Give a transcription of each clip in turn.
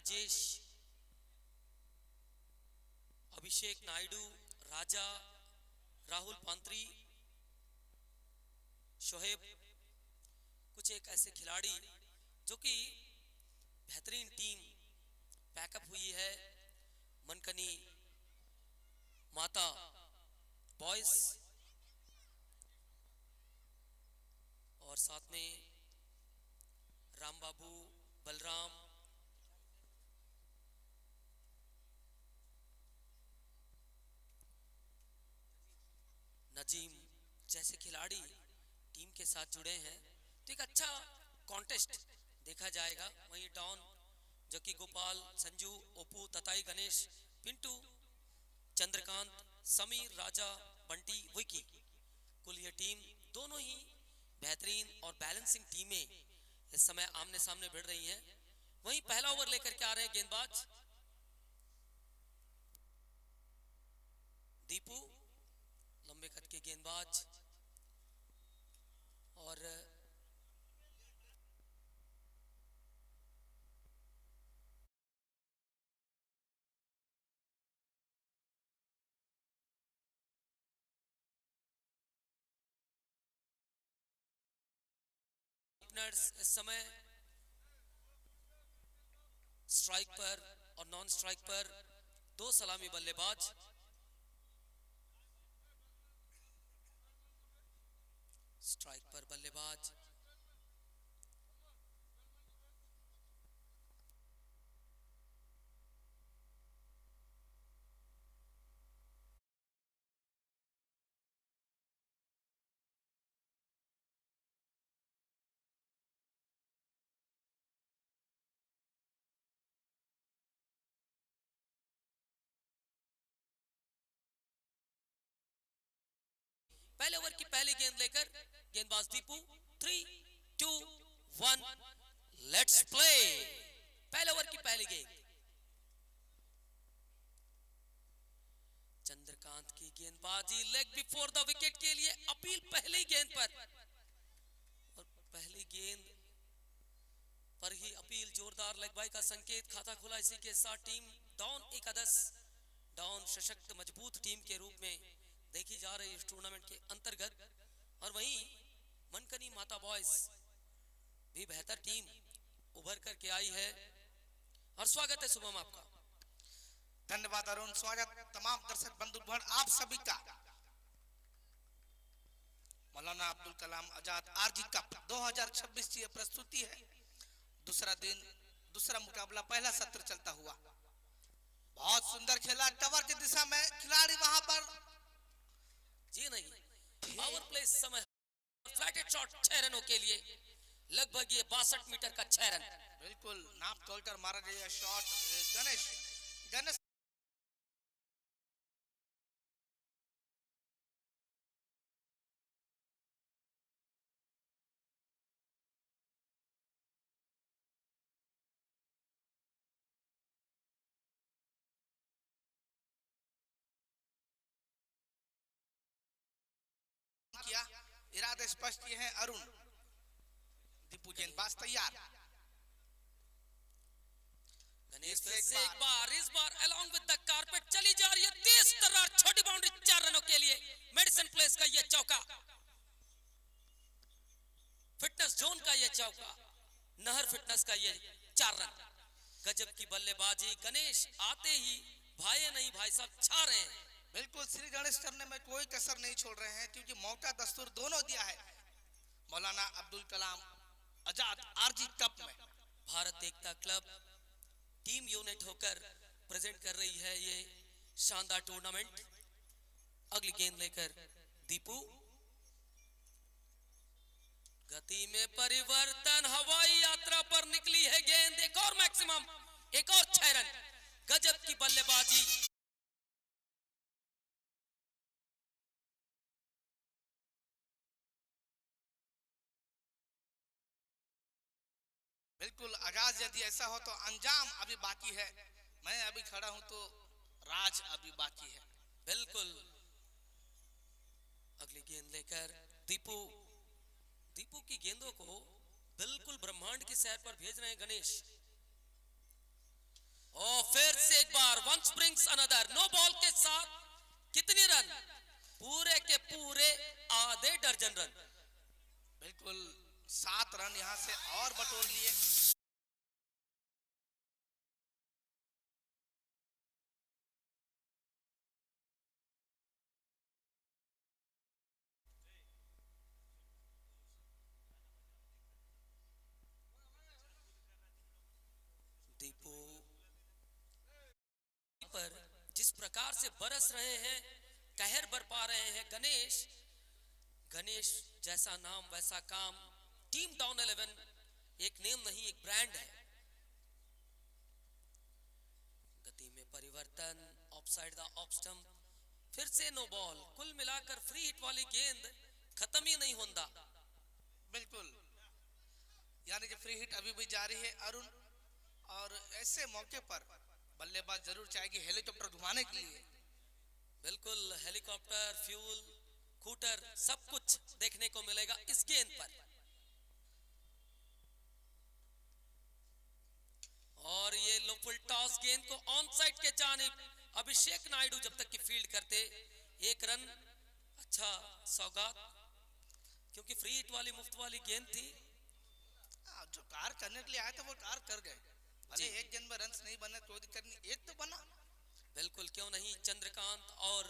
राजेश, अभिषेक नायडू, राजा, राहुल पांत्री, शोहेब, कुछ एक ऐसे खिलाड़ी जो कि बेहतरीन टीम पैकअप हुई है मनकनी माता बॉयज और साथ में राम बाबू, बलराम, नजीम जैसे खिलाड़ी टीम के साथ जुड़े हैं। तो एक अच्छा कॉन्टेस्ट देखा जाएगा। वहीं डॉन जो कि गोपाल, संजू, ओपू, तताई, गणेश, पिंटू, चंद्रकांत, समीर, राजा, बंटी, विकी, कुल ये टीम दोनों ही बेहतरीन और बैलेंसिंग टीमें इस समय आमने सामने भिड़ रही हैं। वहीं पहला ओवर लेकर के आ रहे हैं गेंदबाज दीपू, लंबे कद के गेंदबाज, और इस समय स्ट्राइक पर और नॉन स्ट्राइक पर दो सलामी बल्लेबाज। स्ट्राइक पर बल्लेबाज पहले ओवर की पहली गेंद लेकर गेंदबाज दीपू, 3, 2, 1, लेट्स प्ले। पहले ओवर की पहली गेंद चंद्रकांत की गेंदबाजी, लेग बिफोर द विकेट के लिए अपील पहली गेंद पर, और पहली गेंद पर ही अपील, जोरदार लेग बाई का संकेत। खाता खुला इसी के साथ टीम डॉन एकादश, डॉन सशक्त मजबूत टीम के रूप में देखी जा रही इस टूर्नामेंट के अंतर्गत। और वहीं मनकनी माता बॉयज भी बेहतर टीम उभर करके आई है। और स्वागत है शुभम आपका। धन्यवाद अरुण। स्वागत तमाम दर्शक बंधुगण आप सभी का मौलाना अब्दुल कलाम आजाद आरजी कप 2026 की प्रस्तुति है। दूसरा दिन, दूसरा मुकाबला, पहला सत्र चलता हुआ। बहुत सुंदर खेला, टवर की दिशा में खिलाड़ी वहां पर जी नहीं, पावर प्ले समय फ्लैटेड शॉट 6 रनों के लिए, लगभग ये 62 मीटर का 6 रन। बिल्कुल नाप तोलकर मारा गया शॉट। गणेश गणेश किया, इरादे स्पष्ट किए हैं अरुण। दीपू गेंदबाज तैयार। गणेश फिर से एक बार, इस बार अलोंग विद द कारपेट चली जा रही है, तेज तर्रार, छोटी बाउंड्री, 4 रनों के लिए मेडिसिन प्लेस का ये चौका, फिटनेस जोन का ये चौका, नहर फिटनेस का ये 4 रन। गजब की बल्लेबाजी, गणेश आते ही भाई नहीं भाई साहब छा रहे हैं। बिल्कुल श्री गणेश करने में कोई कसर नहीं छोड़ रहे हैं, क्योंकि मौका दस्तूर दोनों दिया है मौलाना अब्दुल कलाम आजाद आरजी कप में। Bharat Ekta club team unit होकर प्रेजेंट कर रही है ये शानदार टूर्नामेंट। अगली गेंद लेकर दीपू, गति में परिवर्तन, हवाई यात्रा पर निकली है गेंद, एक और मैक्सिमम, एक और 6 रन। गजब की बल्लेबाजी, बिल्कुल आगाज यदि ऐसा हो तो अंजाम अभी बाकी है। मैं अभी खड़ा हूं तो राज अभी बाकी है। बिल्कुल। अगली गेंद लेकर दीपू, दीपू की गेंदों को बिल्कुल ब्रह्मांड की सैर पर भेज रहे हैं गणेश। लगातार once brings another, no ball के साथ कितने रन? पूरे के पूरे आधे दर्जन रन। बिल्कुल 7 रन यहां से और बटोर लिए। दीपू पर जिस प्रकार से बरस रहे हैं, कहर बरपा रहे हैं गणेश, गणेश जैसा नाम वैसा काम। टीम डाउन 11 एक नेम नहीं, एक ब्रांड है। गति में परिवर्तन, ऑफसाइड द ऑफ स्टंप, फिर से नो बॉल। कुल मिलाकर फ्री हिट वाली गेंद खत्म ही नहीं होता। बिल्कुल, यानी कि फ्री हिट अभी भी जारी है अरुण, और ऐसे मौके पर बल्लेबाज जरूर चाहेगी हेलीकॉप्टर घुमाने के लिए। बिल्कुल, हेलीकॉप्टर, फ्यूल, कूटर सब कुछ देखने को मिलेगा इस गेंद पर। और ये लो फुल टॉस गेंद को ऑन साइड के जानिब अभिषेक नायडू जब तक की फील्ड करते, 1 रन अच्छा सौगात, क्योंकि फ्री हिट वाली मुफ्त वाली गेंद थी। जो कार करने के लिए आए थे वो कार कर गए, भले एक गेंद में रन्स नहीं बने कोई दिक्कत नहीं, एक तो बना। बिल्कुल, क्यों नहीं। चंद्रकांत और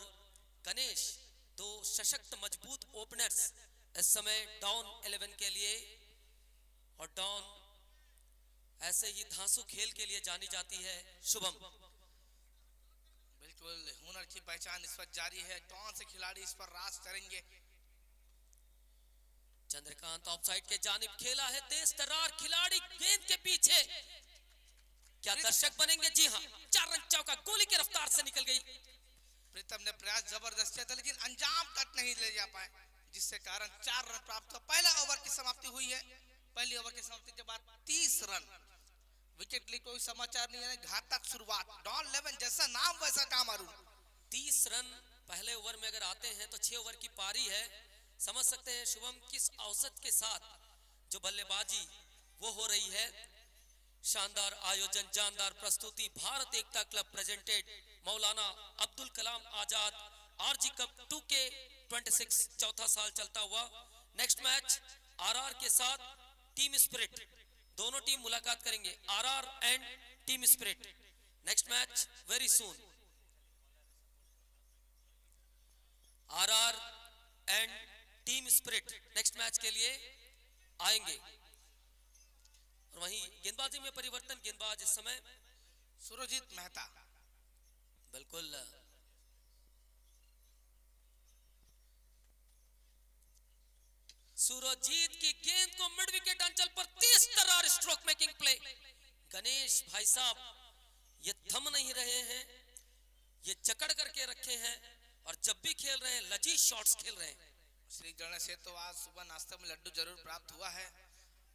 गणेश दो सशक्त मजबूत ओपनर्स इस समय डाउन 11 के लिए। और डाउन ऐसे ही धांसू खेल के लिए जानी जाती है। शुभम, बिल्कुल हुनर की पहचान इस वक्त जारी है, कौन से खिलाड़ी इस पर राज करेंगे। चंद्रकांत ऑफसाइड के जानिब खेला है, तेज तर्रार खिलाड़ी गेंद के पीछे, क्या दर्शक बनेंगे? जी हाँ, 4 रन चौका गोली की रफ्तार से निकल गई। प्रीतम ने प्रयास जबरदस्त किया था लेकिन अंजाम तक नहीं ले जा पाए, जिससे कारण 4 रन प्राप्त हुआ। पहला ओवर की समाप्ति हुई है। पहली ओवर की समाप्ति के बाद 30 रन, विकेट ली कोई समाचार नहीं है। घातक शुरुआत, डॉन 11 जैसा नाम वैसा काम अरुण। 30 रन पहले ओवर में अगर आते हैं तो 6 ओवर की पारी है। समझ सकते हैं शुभम किस औसत के साथ जो बल्लेबाजी वो हो रही है। शानदार आयोजन, जानदार प्रस्तुति। भारत एकता क्लब प्रेजेंटेड मौलाना Abdul Kalam Azad RG cup 2K26 चौथा साल चलता हुआ। नेक्स्ट मैच आरआर के साथ टीम स्पिरिट, दोनों टीम मुलाकात करेंगे, RR and team spirit. Next match very soon, RR and team spirit next match के लिए आएंगे। और वहीं गेंदबाजी में परिवर्तन, गेंदबाज इस समय सुरजीत मेहता। बिल्कुल, सुरजीत की गेंद को मिड विकेट अंचल पर तेज तर्रार स्ट्रोक मेकिंग प्ले। गणेश भाई साहब ये थम नहीं रहे हैं, ये जकड़ करके रखे हैं और जब भी खेल रहे हैं लजीज शॉट्स खेल रहे हैं। श्री गणेश से तो आज सुबह नाश्ते में लड्डू जरूर प्राप्त हुआ है,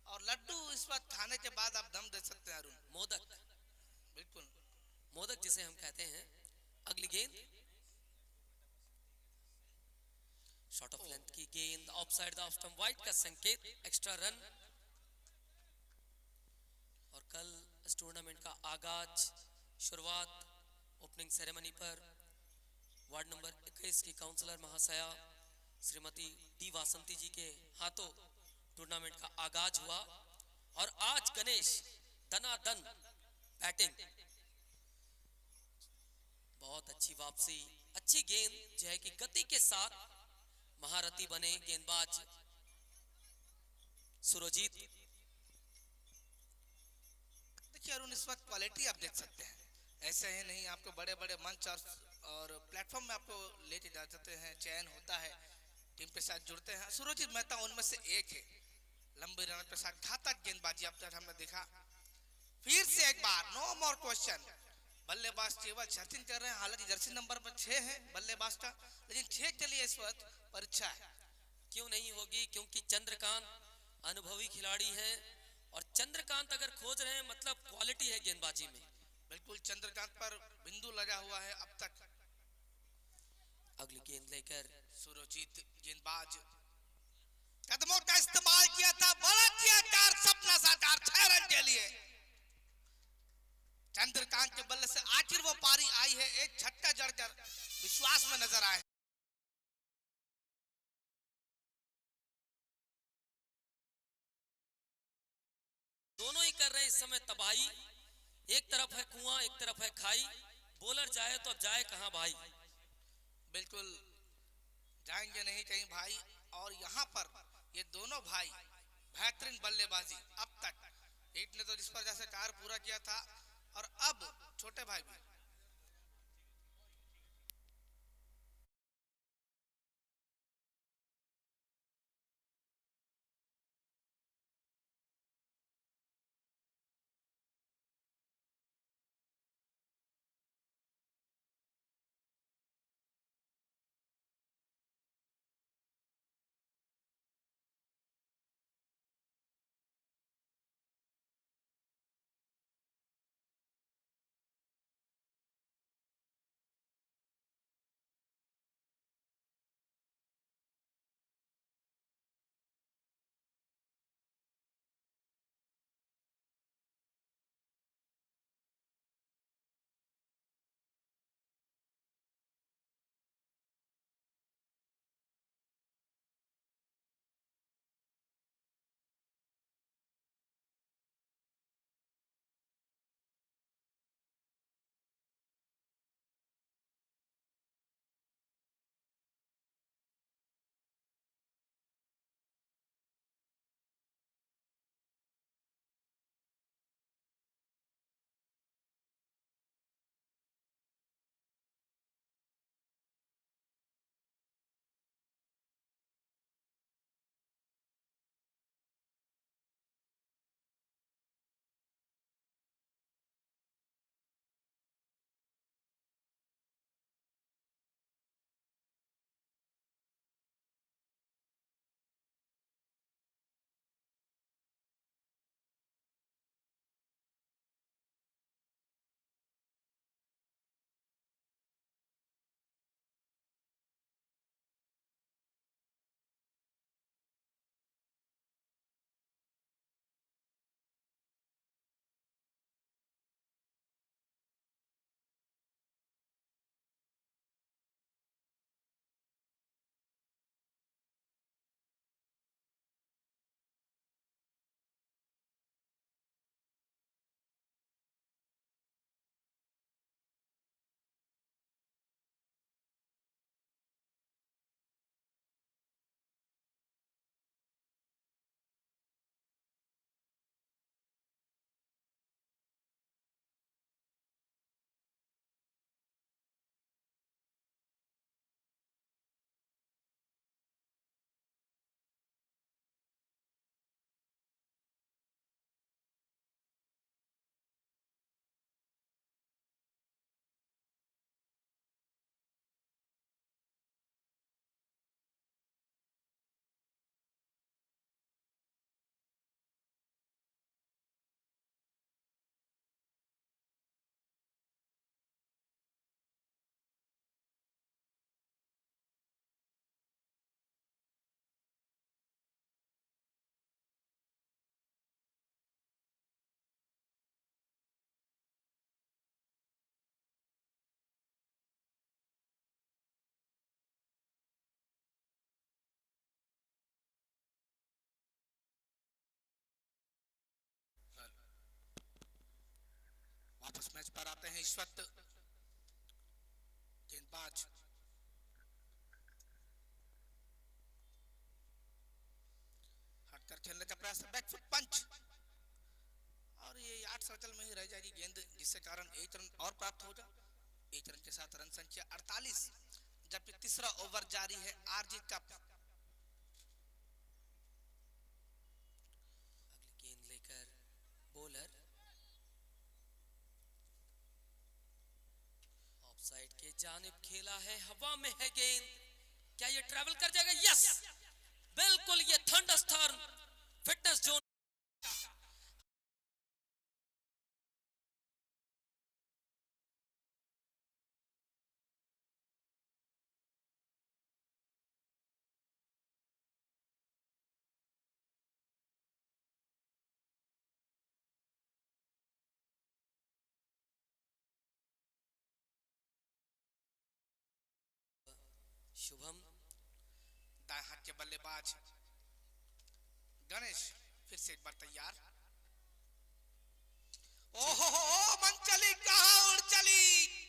और लड्डू इस वक्त खाने के बाद आप दम दे सकते हैं अरुण। मोदक, बिल्कुल मोदक जिसे हम कहते हैं। अगली गेंद शॉर्ट ऑफ लेंथ की गेंद, offside the off stump, wide का संकेत, एक्स्ट्रा रन। और कल इस टूर्नामेंट का आगाज, शुरुआत ओपनिंग सेरेमनी पर वार्ड नंबर 21 की काउंसलर महाशया श्रीमती डी वासंती जी के हाथों टूर्नामेंट का आगाज हुआ। और आज गणेश दनादन बैटिंग, बहुत अच्छी वापसी, अच्छी गेंद जो है कि गति के साथ महारथी बने गेंदबाज सुरजीत। देखिए अरुण, इस वक्त क्वालिटी आप देख सकते हैं, ऐसे ही नहीं आपको बड़े बड़े मंच और प्लेटफॉर्म में आपको लेके जा सकते हैं, चयन होता है, टीम के साथ जुड़ते हैं। सुरजीत मेहता उनमें से एक है। लंबी रन के साथ घातक गेंदबाजी अब तक हमने देखा। फिर से एक बार नो मोर क्वेश्चन, बल्लेबाज केवल 6 रन कर रहे हैं, हालांकि जर्सी नंबर पर 6 है बल्लेबाज का, लेकिन 6 के लिए इस वक्त परीक्षा है। क्यों नहीं होगी, क्योंकि चंद्रकांत अनुभवी खिलाड़ी हैं और चंद्रकांत अगर खोज रहे हैं मतलब क्वालिटी है गेंदबाजी में। बिल्कुल चंद्रकांत पर बिंदु लगा हुआ है अब तक। अगली गेंद लेकर सुरजीत गेंदबाज, कदमों का इस्तेमाल किया था, बड़ा किया कार, सपना साकार, 6 रन के लिए। चंद्रकांत के बल्ले से आखिर वो पारी आई है, एक झटका जड़कर विश्वास में नजर आए। दोनों ही कर रहे हैं इस समय तबाही। एक तरफ है कुआं, एक तरफ है खाई। बॉलर जाए तो अब जाए कहां भाई। बिल्कुल जाएंगे नहीं कहीं भाई। और यहाँ पर ये दोनों भाई बेहतरीन बल्लेबाजी अब तक। एक ने तो जिस पर जैसे कार्य पूरा किया था, और अब छोटे भाई भी। वापस मैच पर आते हैं इस वक्त। गेंदबाज हटकर खेलने का प्रयास, बैकफुट पंच, और ये 8 सर्कल में ही रह जाएगी गेंद, जिससे कारण 1 रन और प्राप्त होगा। 1 रन के साथ रन संख्या 48, जबकि तीसरा ओवर जारी है आरजी कप। अगली गेंद लेकर बॉलर ऑफसाइड के जानिब खेला है, हवा में है गेंद। क्या ये ट्रैवल कर जाएगा? यस, बिल्कुल। ये थंडरस्टॉर्म फिटनेस जोन शुभम दाएं हाथ के बल्लेबाज गणेश फिर से एक बार तैयार। ओहो मन चली कहां उड़ चली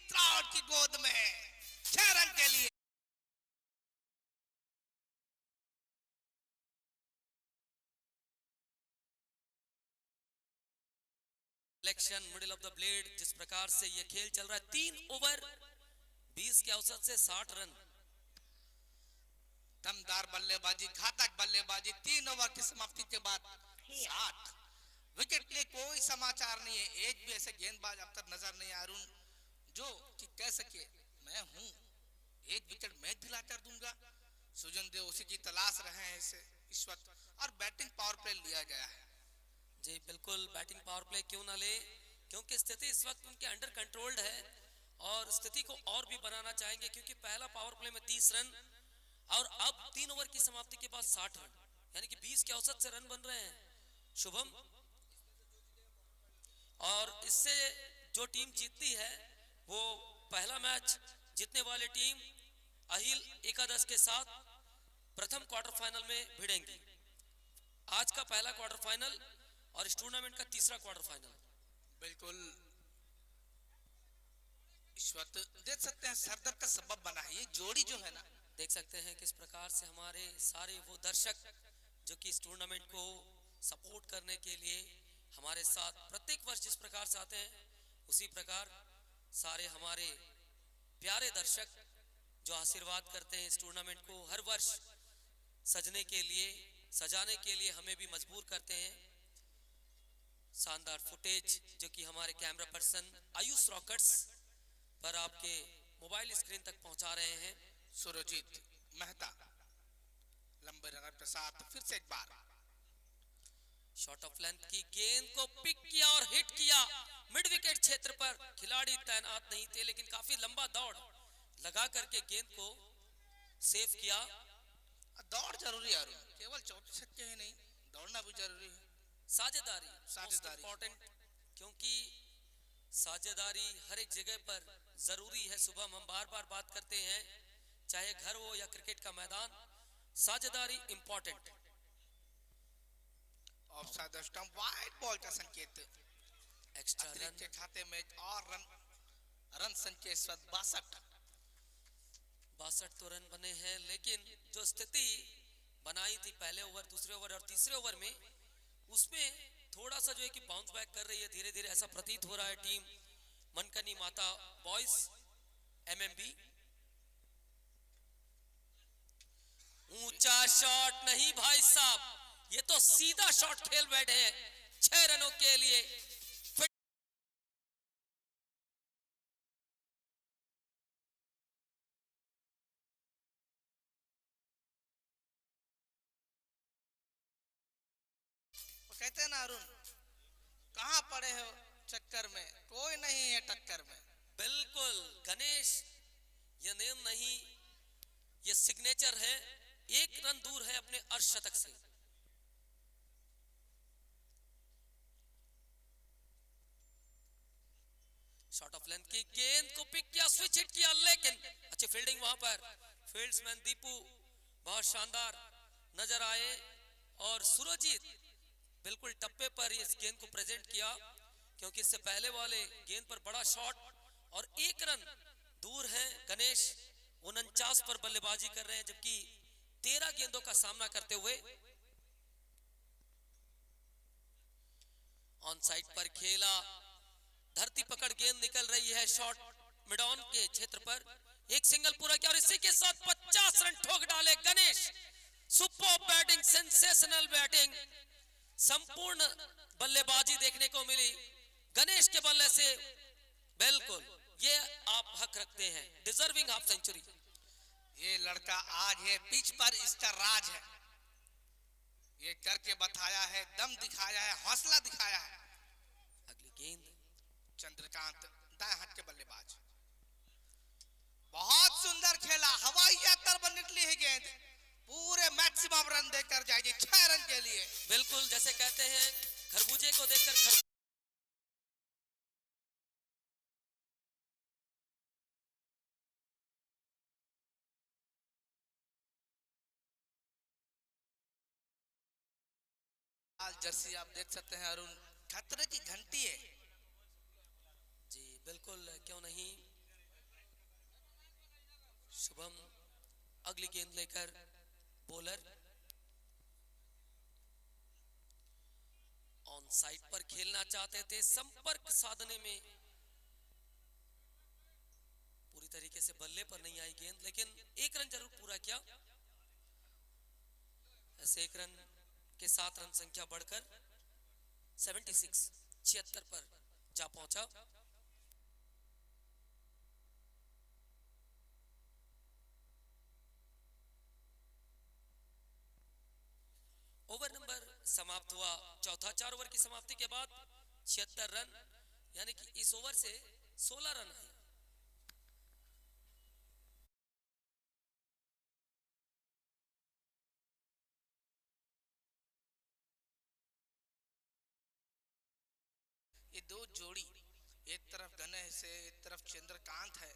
त्राउड की गोद में 6 रन के लिए। Selection middle of the blade, जिस प्रकार से ये खेल चल रहा है, 3 ओवर 20 के औसत से 60 रन। दमदार बल्लेबाजी, घातक बल्लेबाजी, 3 ओवर की समाप्ति के बाद 60 विकेट लिए कोई समाचार नहीं है। एक भी ऐसे गेंदबाज अब तक नजर नहीं आ अरुण जो कि कह सके मैं हूं, एक विकेट मैं दिलाकर दूंगा। सुजन देव उसी की तलाश रहे हैं इस वक्त, और बैटिंग पावर प्ले लिया गया है। जी बिल्कुल, बैटिंग पावर प्ले क्यों ना ले, क्योंकि स्थिति इस वक्त उनके अंडर कंट्रोल्ड है और स्थिति को और भी बनाना चाहेंगे, क्योंकि पहला पावर प्ले में 30 रन और अब 3 ओवर की समाप्ति के बाद 60 रन, यानी कि 20 के औसत से रन बन रहे हैं शुभम। और इससे जो टीम जीतती है वो पहला मैच जीतने वाली टीम अहिल एकादश के साथ प्रथम क्वार्टर फाइनल में भिड़ेंगी। आज का पहला क्वार्टर फाइनल और इस टूर्नामेंट का तीसरा क्वार्टर फाइनल। बिल्कुल इस वक्त देख सकते हैं सरदर्द का सबब बना है ये जोड़ी जो है ना। देख सकते हैं किस प्रकार से हमारे सारे वो दर्शक जो कि इस टूर्नामेंट को सपोर्ट करने के लिए हमारे साथ प्रत्येक वर्ष जिस प्रकार से आते हैं, उसी प्रकार सारे हमारे प्यारे दर्शक जो आशीर्वाद करते हैं इस टूर्नामेंट को हर वर्ष सजने के लिए, सजाने के लिए हमें भी मजबूर करते हैं। शानदार फुटेज जो कि हमारे कैमरा पर्सन आयुष रॉकेट्स पर आपके मोबाइल स्क्रीन तक पहुंचा रहे हैं। सुरजीत मेहता लंबे रनर के साथ फिर से एक बार शॉट ऑफ लेंथ की गेंद को पिक किया और हिट किया मिड विकेट क्षेत्र पर। खिलाड़ी तैनात नहीं थे लेकिन काफी लंबा दौड़ लगा करके गेंद को सेव किया। दौड़ जरूरी है अरुण, केवल चौके छक्के ही नहीं, दौड़ना भी जरूरी है। साझेदारी इम्पोर्टेंट, क्योंकि साझेदारी हर एक जगह पर जरूरी है। सुबह हम बार बार बात करते हैं, चाहे घर हो या क्रिकेट का मैदान, साझेदारी important. Offside stump, wide ball का संकेत। एक्स्ट्रा रन के खाते में एक और रन संकेत 62 तो रन बने हैं, लेकिन जो स्थिति बनाई थी पहले ओवर, दूसरे ओवर और तीसरे ओवर में, उसमें थोड़ा सा जो है कि बाउंस बैक कर रही है धीरे धीरे, ऐसा प्रतीत हो रहा है टीम मनकनी माता बॉयज एमएमबी। ऊंचा शॉट नहीं भाई साहब, ये तो सीधा शॉट खेल बैठे हैं 6 रनों के लिए। कहते हैं ना अरुण, कहां पड़े हो चक्कर में, कोई नहीं है टक्कर में। बिल्कुल गणेश, ये नेम नहीं, ये सिग्नेचर है। 1 रन दूर है अपने अर्धशतक से। शॉट ऑफ लेंथ की गेंद को पिक किया, स्विच हिट किया, लेकिन अच्छी फील्डिंग वहां पर। फील्ड्समैन दीपू बहुत शानदार नजर आए और सुरजीत बिल्कुल टप्पे पर इस गेंद को प्रेजेंट किया, क्योंकि इससे पहले वाले गेंद पर बड़ा शॉट और 1 रन दूर है गणेश। 49 पर बल्लेबाजी कर रहे हैं, जबकि 13 गेंदों का सामना करते हुए। ऑन साइड पर खेला, धरती पकड़ गेंद निकल रही है, शॉट मिड ऑन के क्षेत्र पर, एक सिंगल पूरा किया और इसी के साथ 50 रन ठोक डाले Ganesh. Super batting, sensational batting, संपूर्ण बल्लेबाजी देखने को मिली गणेश के बल्ले से। बिल्कुल ये आप हक रखते हैं, डिजर्विंग हाफ सेंचुरी। ये लड़का आज है पिच पर, इसका राज है, ये करके बताया है, दम दिखाया है, हौसला दिखाया है। अगली गेंद चंद्रकांत दाएं हाथ के बल्लेबाज, बहुत सुंदर खेला, हवाई यात्रा पर निकली है गेंद, पूरे मैक्सिमम रन देकर जाएगी 6 रन के लिए। बिल्कुल जैसे कहते हैं खरबूजे को देखकर लाल जर्सी आप देख सकते हैं अरुण, खतरे की घंटी है। जी बिल्कुल, क्यों नहीं। शुभम अगली गेंद लेकर बॉलर ऑन साइड पर खेलना चाहते थे, संपर्क साधने में पूरी तरीके से बल्ले पर नहीं आई गेंद, लेकिन एक रन जरूर पूरा किया। ऐसे एक रन के साथ रन संख्या बढ़कर 76 पर जा पहुंचा। ओवर नंबर समाप्त हुआ चौथा। 4 ओवर की समाप्ति के बाद 76 रन, यानी कि इस ओवर से 16 रन आए। ये दो जोड़ी, एक तरफ गणेश है, एक तरफ चंद्रकांत है।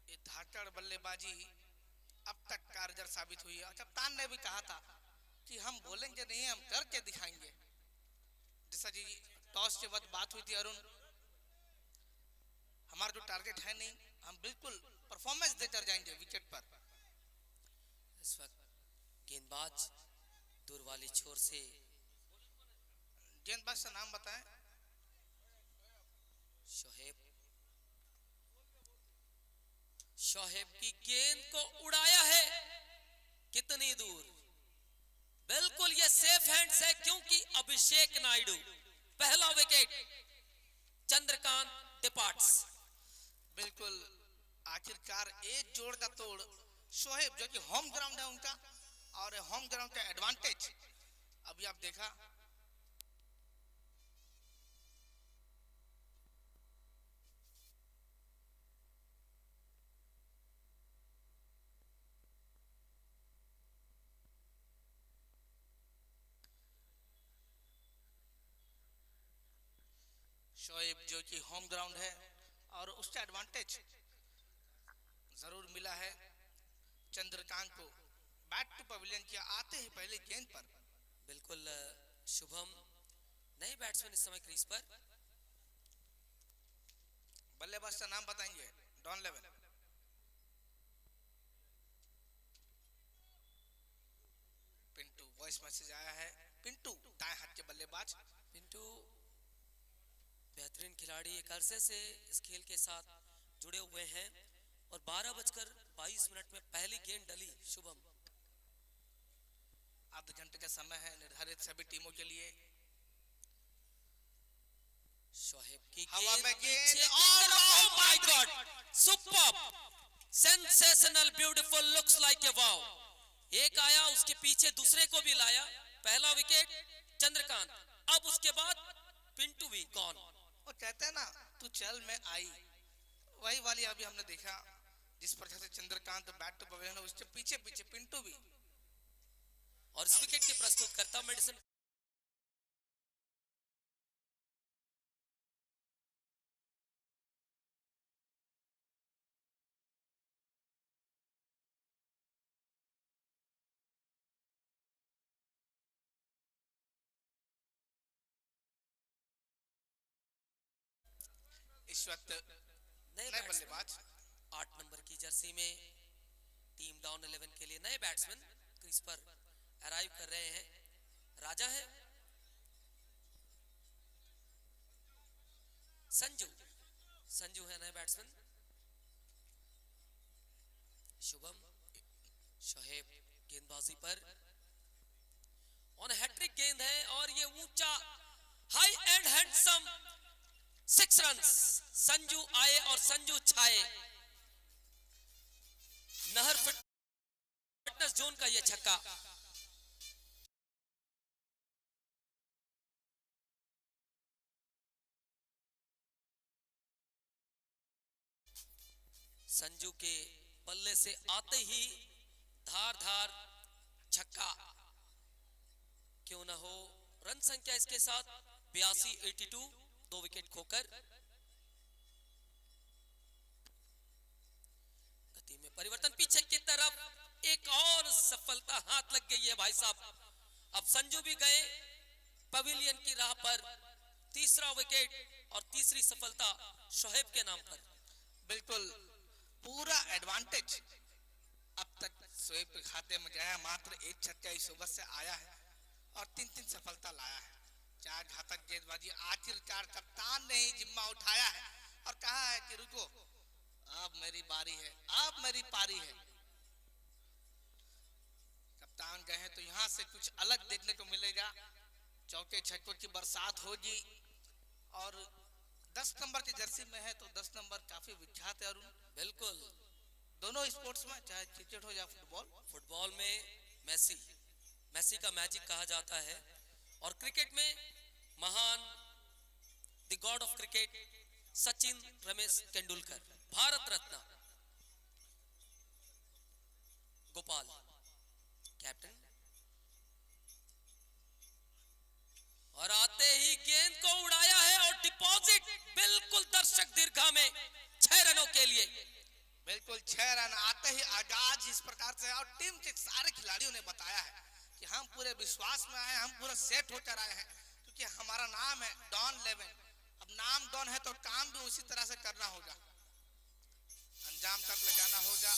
ये धाकड़ बल्लेबाजी अब तक कारगर साबित हुई है। कप्तान ने भी कहा था कि हम बोलेंगे नहीं, हम करके दिखाएंगे। जैसा जी टॉस के बाद बात हुई थी अरुण, हमारा जो टारगेट है नहीं, हम बिल्कुल परफॉर्मेंस देकर जाएंगे विकेट पर। इस वक्त गेंदबाज दूर वाली छोर से, गेंदबाज का नाम बताएं। शोहेब की गेंद को उड़ाया है, कितनी दूर। बिल्कुल ये सेफ हैंड्स है, क्योंकि अभिषेक नायडू पहला विकेट, चंद्रकांत डिपार्ट्स। बिल्कुल आखिरकार एक जोड़ का तोड़। शोहेब जो कि होम ग्राउंड है उनका, और होम ग्राउंड का एडवांटेज अभी आप देखा। शोएब जो कि होम ग्राउंड है और उसका एडवांटेज जरूर मिला है चंद्रकांत को। बैट टू पवेलियन किया आते ही पहले गेंद पर। बिल्कुल शुभम नए बैट्समैन इस समय क्रीज पर। बल्लेबाज का नाम बताएंगे। डॉन लेवन। पिंटू वॉइस मैसेज आया है। पिंटू दाएं हाथ के बल्लेबाज। पिंटू बेहतरीन खिलाड़ी, एक अरसे से इस खेल के साथ जुड़े हुए हैं और 12:22 में पहली गेंद डली। शुभम आधे घंटे का समय है निर्धारित सभी टीमों के लिए। शोहेब की हवा में गेंद गेंद और oh my god, superb, sensational, beautiful, looks like a wow. एक आया, उसके पीछे दूसरे को भी लाया। पहला विकेट चंद्रकांत, अब उसके बाद पिंटू भी गॉन। और कहते हैं ना तू चल मैं आई, वही वाली अभी हमने देखा। जिस प्रकार से चंद्रकांत बैट टू पवेलियन, उसके पीछे पीछे पिंटू भी। और इस विकेट के प्रस्तुत करता मेडिसन इस वक्त नए बल्लेबाज 8 नंबर की जर्सी में टीम डाउन 11 के लिए नए बैट्समैन क्रीज पर अराइव कर रहे हैं। राजा है संजू, संजू है नए बैट्समैन। शुभम, शोहेब गेंदबाजी पर ऑन हैट्रिक गेंद है और ये ऊंचा high and handsome 6 runs. Sanju आए और संजू छाए। नहर फिटनेस जोन का ये छक्का। संजू के बल्ले से आते ही धार धार छक्का। क्यों ना हो, रन संख्या इसके साथ 82, 2 विकेट खोकर। गति में परिवर्तन पीछे की तरफ, एक और सफलता हाथ लग गई है भाई साहब। अब संजू भी गए पवेलियन की राह पर, तीसरा विकेट और तीसरी सफलता शोएब के नाम पर। बिल्कुल पूरा एडवांटेज अब तक शोएब के खाते में गया है। मात्र एक छक्का इस ओवर से आया है और 3-3 सफलता लाया है। 4 घातक गेंदबाजी। आखिरकार कप्तान ने ही जिम्मा उठाया है और कहा है कि रुको, अब मेरी बारी है, अब मेरी पारी है। कप्तान गए तो यहाँ से कुछ अलग देखने को मिलेगा। चौके छक्कों की बरसात होगी और 10 नंबर की जर्सी में है तो 10 नंबर काफी विख्यात है अरुण। बिल्कुल, दोनों स्पोर्ट्स में, चाहे क्रिकेट हो या फुटबॉल, फुटबॉल में मैसी का मैजिक कहा जाता है और क्रिकेट में महान the God of cricket Sachin Ramesh Tendulkar, Bharat Ratna Gopal captain. और आते ही गेंद को उड़ाया है और डिपॉजिट बिल्कुल दर्शक दीर्घा में 6 रनों के लिए। बिल्कुल 6 रन आते ही आगाज इस प्रकार से और टीम के सारे खिलाड़ियों ने बताया है कि हम पूरे विश्वास में आए, हम पूरा सेट होकर आए हैं क्योंकि हमारा नाम है डॉन 11। अब नाम डॉन है तो काम भी उसी तरह से करना होगा, अंजाम तक ले जाना होगा।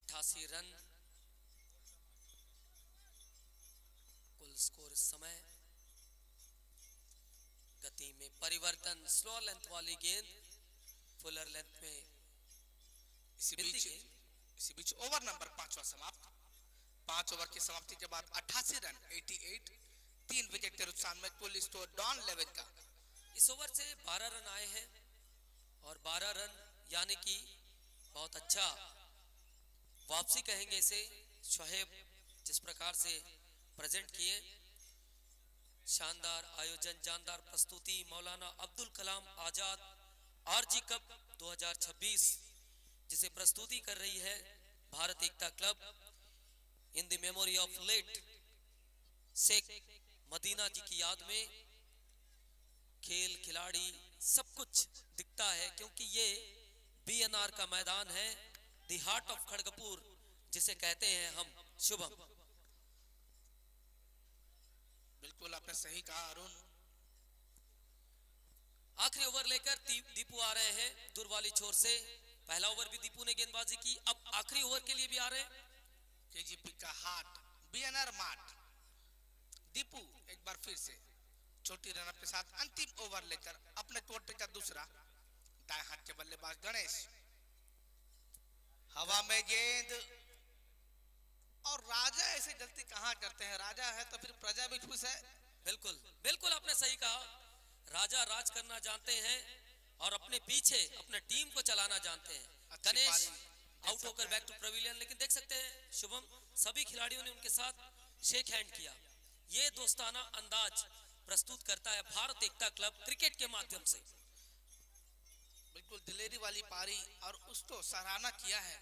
88 रन कुल स्कोर इस समय। गति में परिवर्तन, स्लो लेंथ वाली गेंद फुलर लेंथ में। इसी बीच ओवर नंबर 5वां समाप्त। 5 ओवर की समाप्ति के बाद 88 रन 88, 3 विकेट के नुकसान में कुल स्कोर डॉन 11 का। इस ओवर से 12 रन आए हैं और 12 रन यानी कि बहुत अच्छा वापसी कहेंगे इसे। शोएब जिस प्रकार से प्रेजेंट किए, शानदार आयोजन, जानदार प्रस्तुति। मौलाना अब्दुल कलाम आजाद आरजी कप 2026 जिसे प्रस्तुति कर रही है Bharat Ekta club in the memory of late Sheikh Madina ji की याद में। खेल खिलाड़ी सब कुछ दिखता है क्योंकि ये बीएनआर का मैदान है, द हार्ट ऑफ खड़गपुर जिसे कहते हैं हम। शुभम, बिल्कुल आपने सही कहा अरुण। आखिरी ओवर लेकर दीपू आ रहे हैं दूर वाली छोर से। पहला ओवर भी दीपू ने गेंदबाजी की, अब आखिरी ओवर के लिए भी आ रहे हैं। केजीपी का हाट बीएनआर मार्ट। दीपू एक बार फिर से छोटी रनअप के साथ अंतिम ओवर लेकर अपने कोर्ट का दूसरा। दाएं हाथ के बल्लेबाज गणेश, हवा में गेंद। और राजा ऐसे गलती कहां करते हैं, राजा है तो फिर प्रजा भी खुश है। बिल्कुल बिल्कुल आपने सही कहा, राजा राज करना जानते हैं और अपने पीछे अपने टीम को चलाना जानते हैं। गणेश आउट होकर बैक टू पवेलियन, लेकिन देख सकते हैं शुभम सभी खिलाड़ियों ने उनके साथ शेक हैंड किया। ये दोस्ताना अंदाज प्रस्तुत करता है भारत एकता क्लब क्रिकेट के माध्यम से। बिल्कुल दिलेरी वाली पारी और उसको सराहना किया है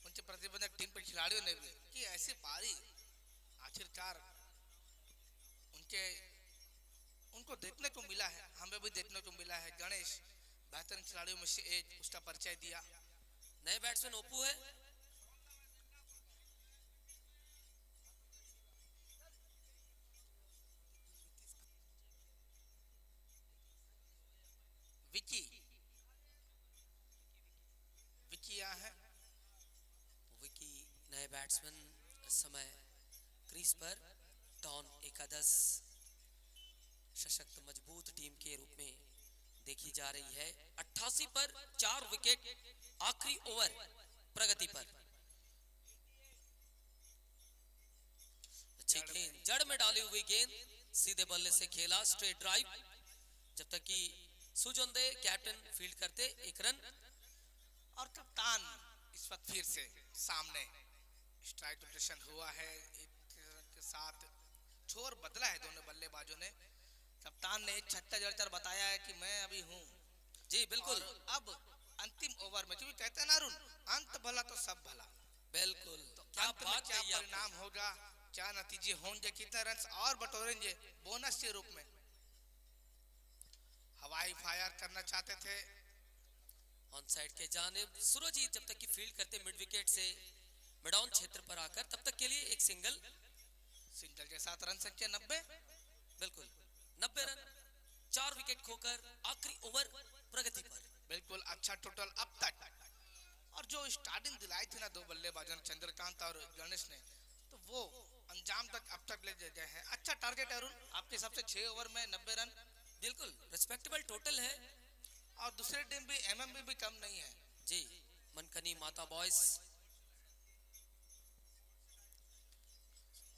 उनके प्रतिबंधक टीम के खिलाड़ियों ने भी कि ऐसी पारी आखिरकार उनको देखने को मिला है, हमें भी देखने को मिला है। गणेश बेहतरीन खिलाड़ियों में से एक, उसका परिचय दिया। नए बैट्समैन ओप्पू है, विकी है। विकी नए बैट्समैन इस समय क्रीज पर। डॉन एकादश सशक्त मजबूत टीम के रूप में देखी जा रही है। 88 पर 4 विकेट, आखिरी ओवर प्रगति पर। अच्छी गेंद, जड़ में डाली हुई गेंद, सीधे बल्ले से खेला, स्ट्रेट ड्राइव। जब तक कि सुजोंदे कैप्टन फील्ड करते 1 रन। और कप्तान इस वक्त फिर से सामने। स्ट्राइक रोटेशन हुआ है, एक के साथ छोर बदला है दोनों बल्लेबाजों ने। कप्तान ने एक छक्का जड़कर बताया है कि मैं अभी हूं। जी बिल्कुल। अब अंतिम ओवर में क्योंकि कहते हैं ना अरुण, अंत भला तो सब भला। बिल्कुल, तो क्या बात, क्या परिणाम होगा, क्या नतीजे होंगे, कितने रन और बटोरेंगे बोनस के रूप में। हवाई फायर करना चाहते थे ऑन साइड के जानिब सुरजीत जब तक की फील्ड करते मिड विकेट से मिड ऑन क्षेत्र पर आकर, तब तक के लिए एक सिंगल के साथ रन संख्या 90। बिल्कुल 90 रन, 4 विकेट खोकर आखिरी ओवर प्रगति पर। बिल्कुल अच्छा टोटल अब तक, और जो स्टार्टिंग दिलाई थी ना दो बल्लेबाजों चंद्रकांत और गणेश ने, तो वो अंजाम तक अब तक ले गए हैं। अच्छा टारगेट है अरुण आपके हिसाब से 6 ओवर में 90 रन? बिल्कुल रिस्पेक्टेबल टोटल है, और दूसरी टीम भी एमएमबी भी कम नहीं है जी। मनकनी माता बॉयज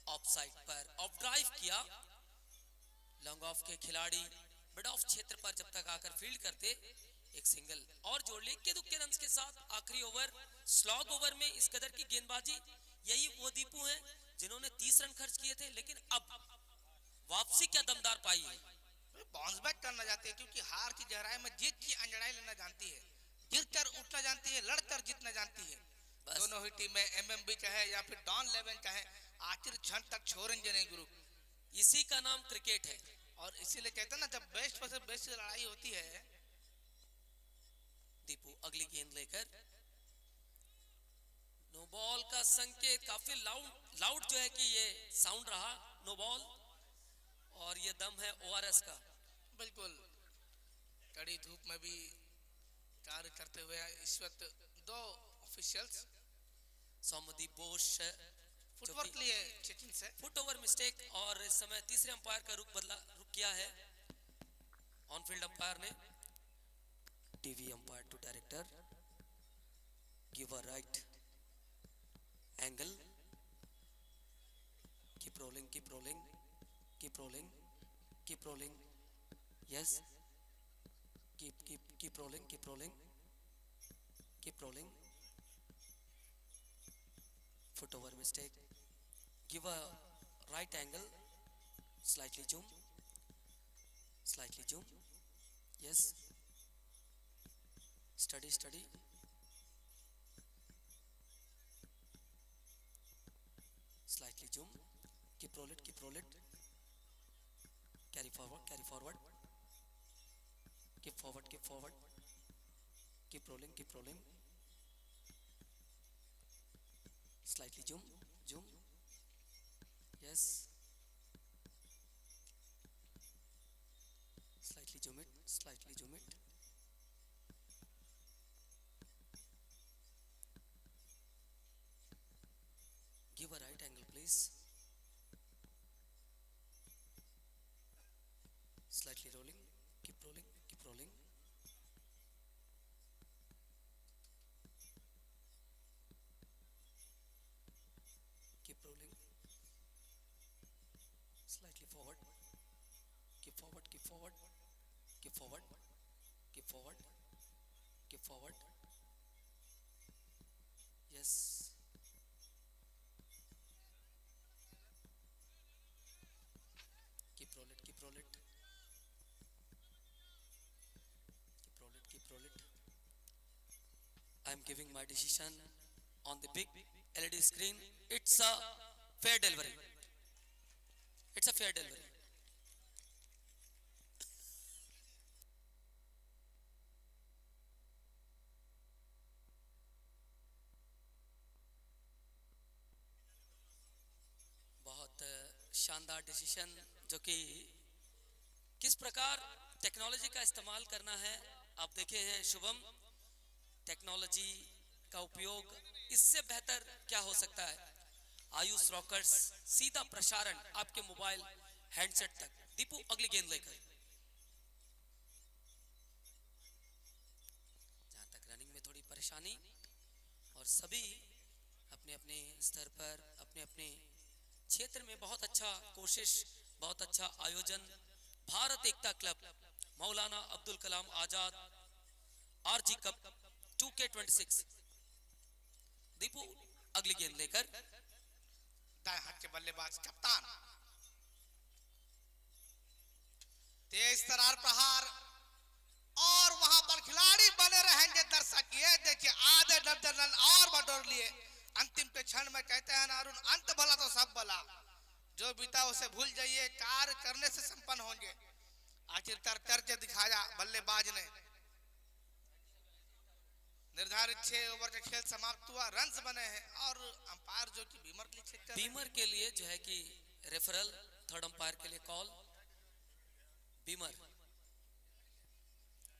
ऑफ साइड पर ऑफ ड्राइव किया, लॉन्ग ऑफ के खिलाड़ी मिड ऑफ क्षेत्र पर जब तक आकर फील्ड करते एक सिंगल और जोड़ ले के दुक्के रन के साथ। आखिरी ओवर स्लॉग ओवर में इस कदर की गेंदबाजी, यही वो दीपू हैं जिन्होंने 30 रन खर्च किए थे, लेकिन अब वापसी क्या दमदार पाई है। बाउंस बैक करना चाहती है, क्योंकि हार की गहराई में जीत की अंजड़ाई लेना जानती है, गिरकर उठना जानती है, लड़कर जीतना जानती है। दोनों ही टीमें एमएमबी कहे या फिर डॉन 11 कहे, आखिर क्षण तक छोड़ेंगे नहीं गुरु। इसी का नाम क्रिकेट है, और इसीलिए कहते हैं ना जब बेस्ट वर्सेस बेस्ट की लड़ाई होती है। दीपू अगली गेंद लेकर, नो बॉल का संकेत, काफी लाउड जो है कि ये साउंड रहा नो बॉल, और ये दम है ओआरएस का। बिल्कुल कड़ी धूप में भी कार्य करते हुए इस वक्त दो ऑफिशियल्स सौमदीप बोस फुटवर्क लिए चेकिंग से फुट ओवर मिस्टेक, और इस समय तीसरे अंपायर का रुख किया है ऑन फील्ड अंपायर ने। TV umpire to director, give a right angle, keep rolling keep rolling keep rolling keep rolling, yes keep rolling keep rolling keep rolling, foot over mistake, give a right angle, slightly zoom, yes, steady, slightly zoom, keep roll it, carry forward, keep forward, keep rolling, slightly zoom, yes, slightly zoom it, give a right angle please, slightly rolling, keep rolling, keep rolling, slightly forward, keep forward, keep forward, keep forward, keep forward, keep forward, yes, keep roll it, keep roll it, keep roll it, keep roll it. I am giving my decision on the big LED screen. It's a fair delivery. It's a fair delivery. बहुत शानदार decision, जो कि किस प्रकार technology का इस्तेमाल करना है आप देखे हैं शुभम। टेक्नोलॉजी का उपयोग इससे बेहतर क्या हो सकता है। आयुष रॉकर्स, सीधा प्रसारण आपके मोबाइल हैंडसेट तक। दीपू अगली गेंद लेकर, जहां तक रनिंग में थोड़ी परेशानी, और सभी अपने अपने स्तर पर अपने अपने क्षेत्र में बहुत अच्छा कोशिश, बहुत अच्छा आयोजन। भारत एकता क्लब, मौलाना Abdul Kalam Azad RG cup 2K26। Deepu अगली गेंद लेकर, दाएं हाथ के बल्लेबाज कप्तान, तेज तरार प्रहार, और वहां पर खिलाड़ी बने रहेंगे दर्शक। ये देखिए आधे दर्जन रन और बटोर लिए। अंतिम के क्षण में कहते हैं अरुण, अंत भला तो सब भला, जो बीता उसे भूल जाइए, कार्य करने से संपन्न होंगे। आखिरकार करके दिखाया बल्लेबाज ने। निर्धारित 6 ओवर का खेल समाप्त हुआ, रन्स बने हैं और अंपायर जो कि बीमर के लिए चेक कर रहे हैं। बीमर के लिए जो है कि रेफरल, थर्ड अंपायर के लिए कॉल बीमर,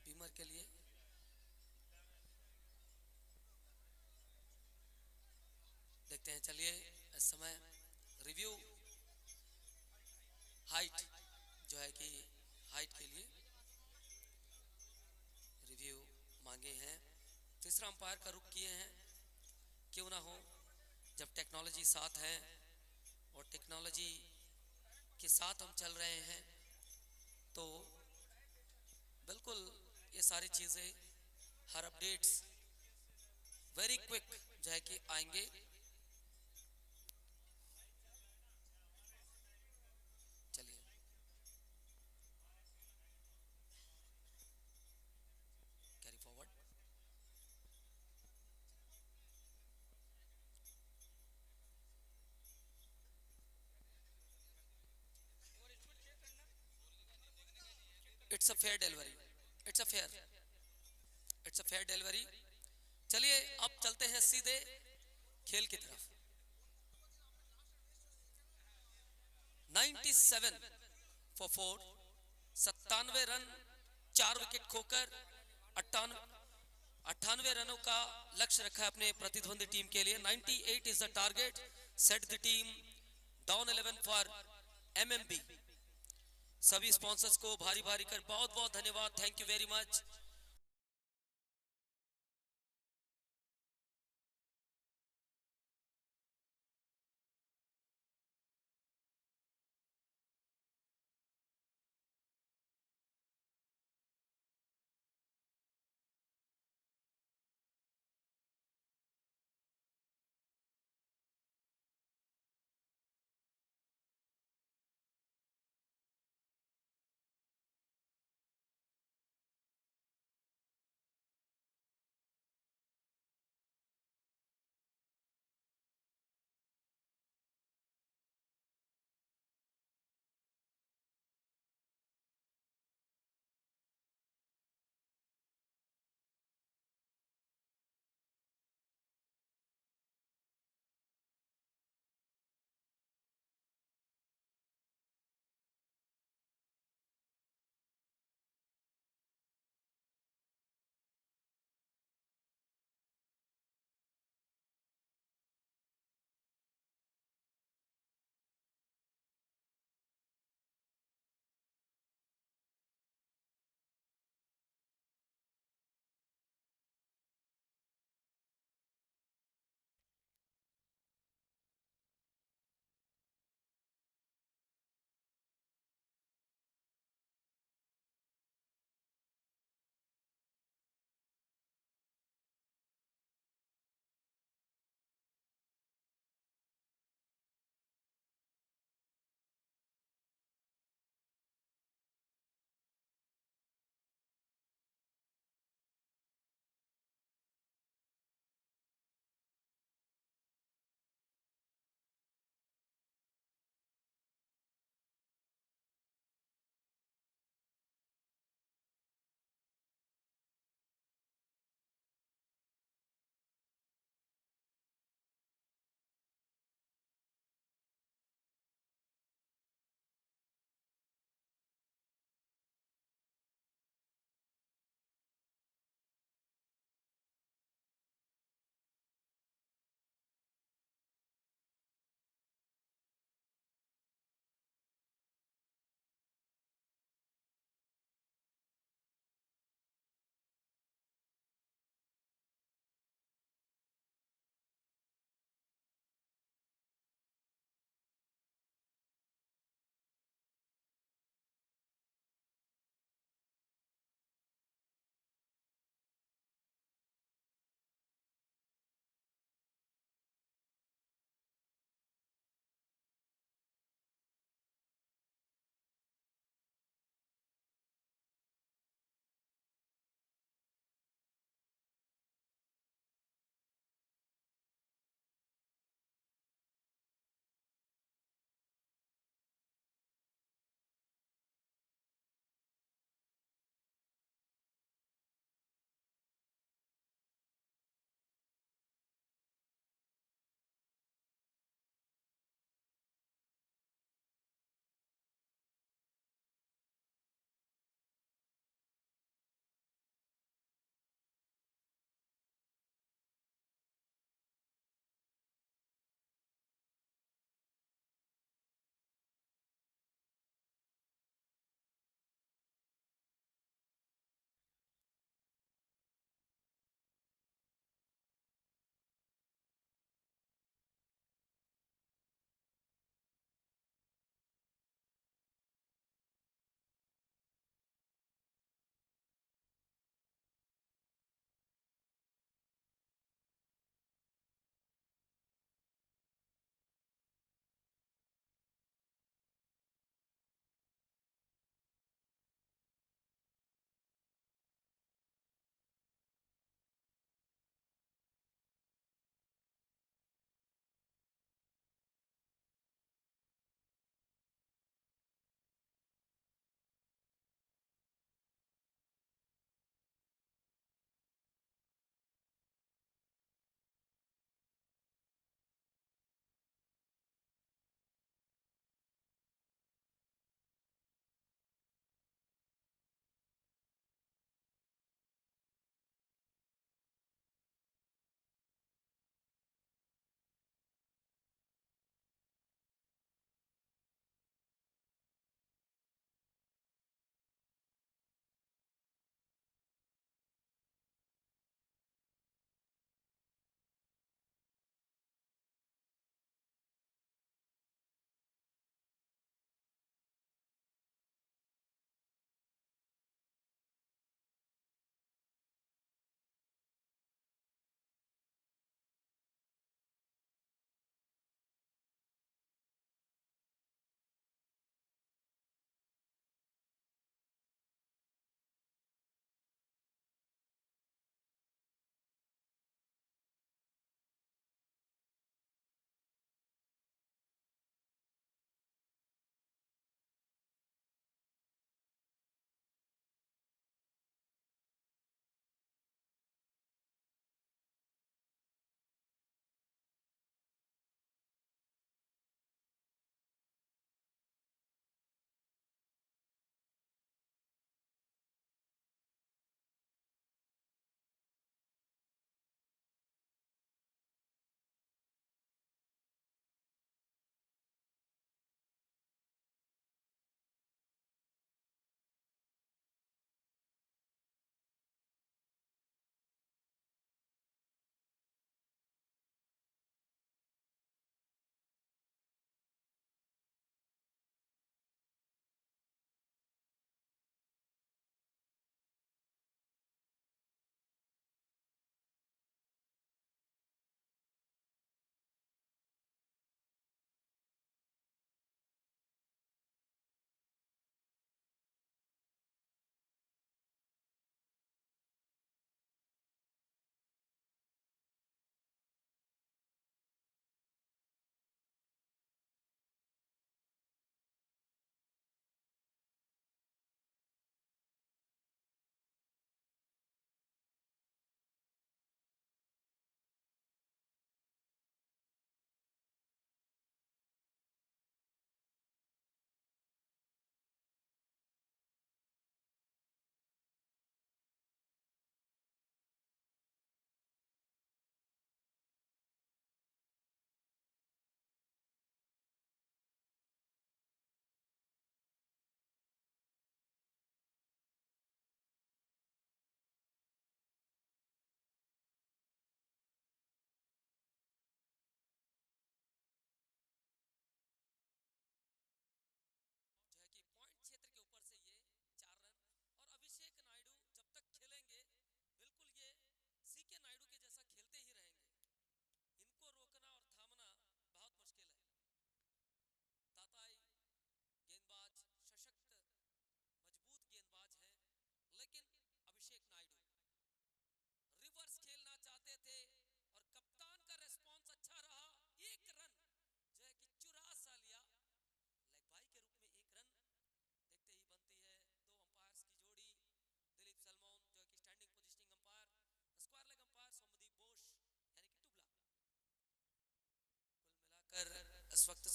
बीमर के लिए देखते हैं। चलिए इस समय रिव्यू हाइट जो है कि हाइट के लिए रिव्यू मांगे हैं। तीसरा अंपायर का रुख किए हैं। क्यों ना हो, जब टेक्नोलॉजी साथ है और टेक्नोलॉजी के साथ हम चल रहे हैं तो बिल्कुल ये सारी चीज़ें, हर अपडेट्स वेरी क्विक जो है कि आएंगे। चलिए carry forward. It's a fair delivery, it's a fair, it's a fair delivery. चलिए अब चलते हैं सीधे खेल की तरफ। 97 फॉर 4, 97 रन, 4 विकेट खोकर 98 रनों का लक्ष्य रखा है अपने प्रतिद्वंदी टीम के लिए। 98 is the target set the team down 11 for MMB. सभी स्पॉन्सर्स को भारी भारी कर बहुत बहुत धन्यवाद। Thank you very much.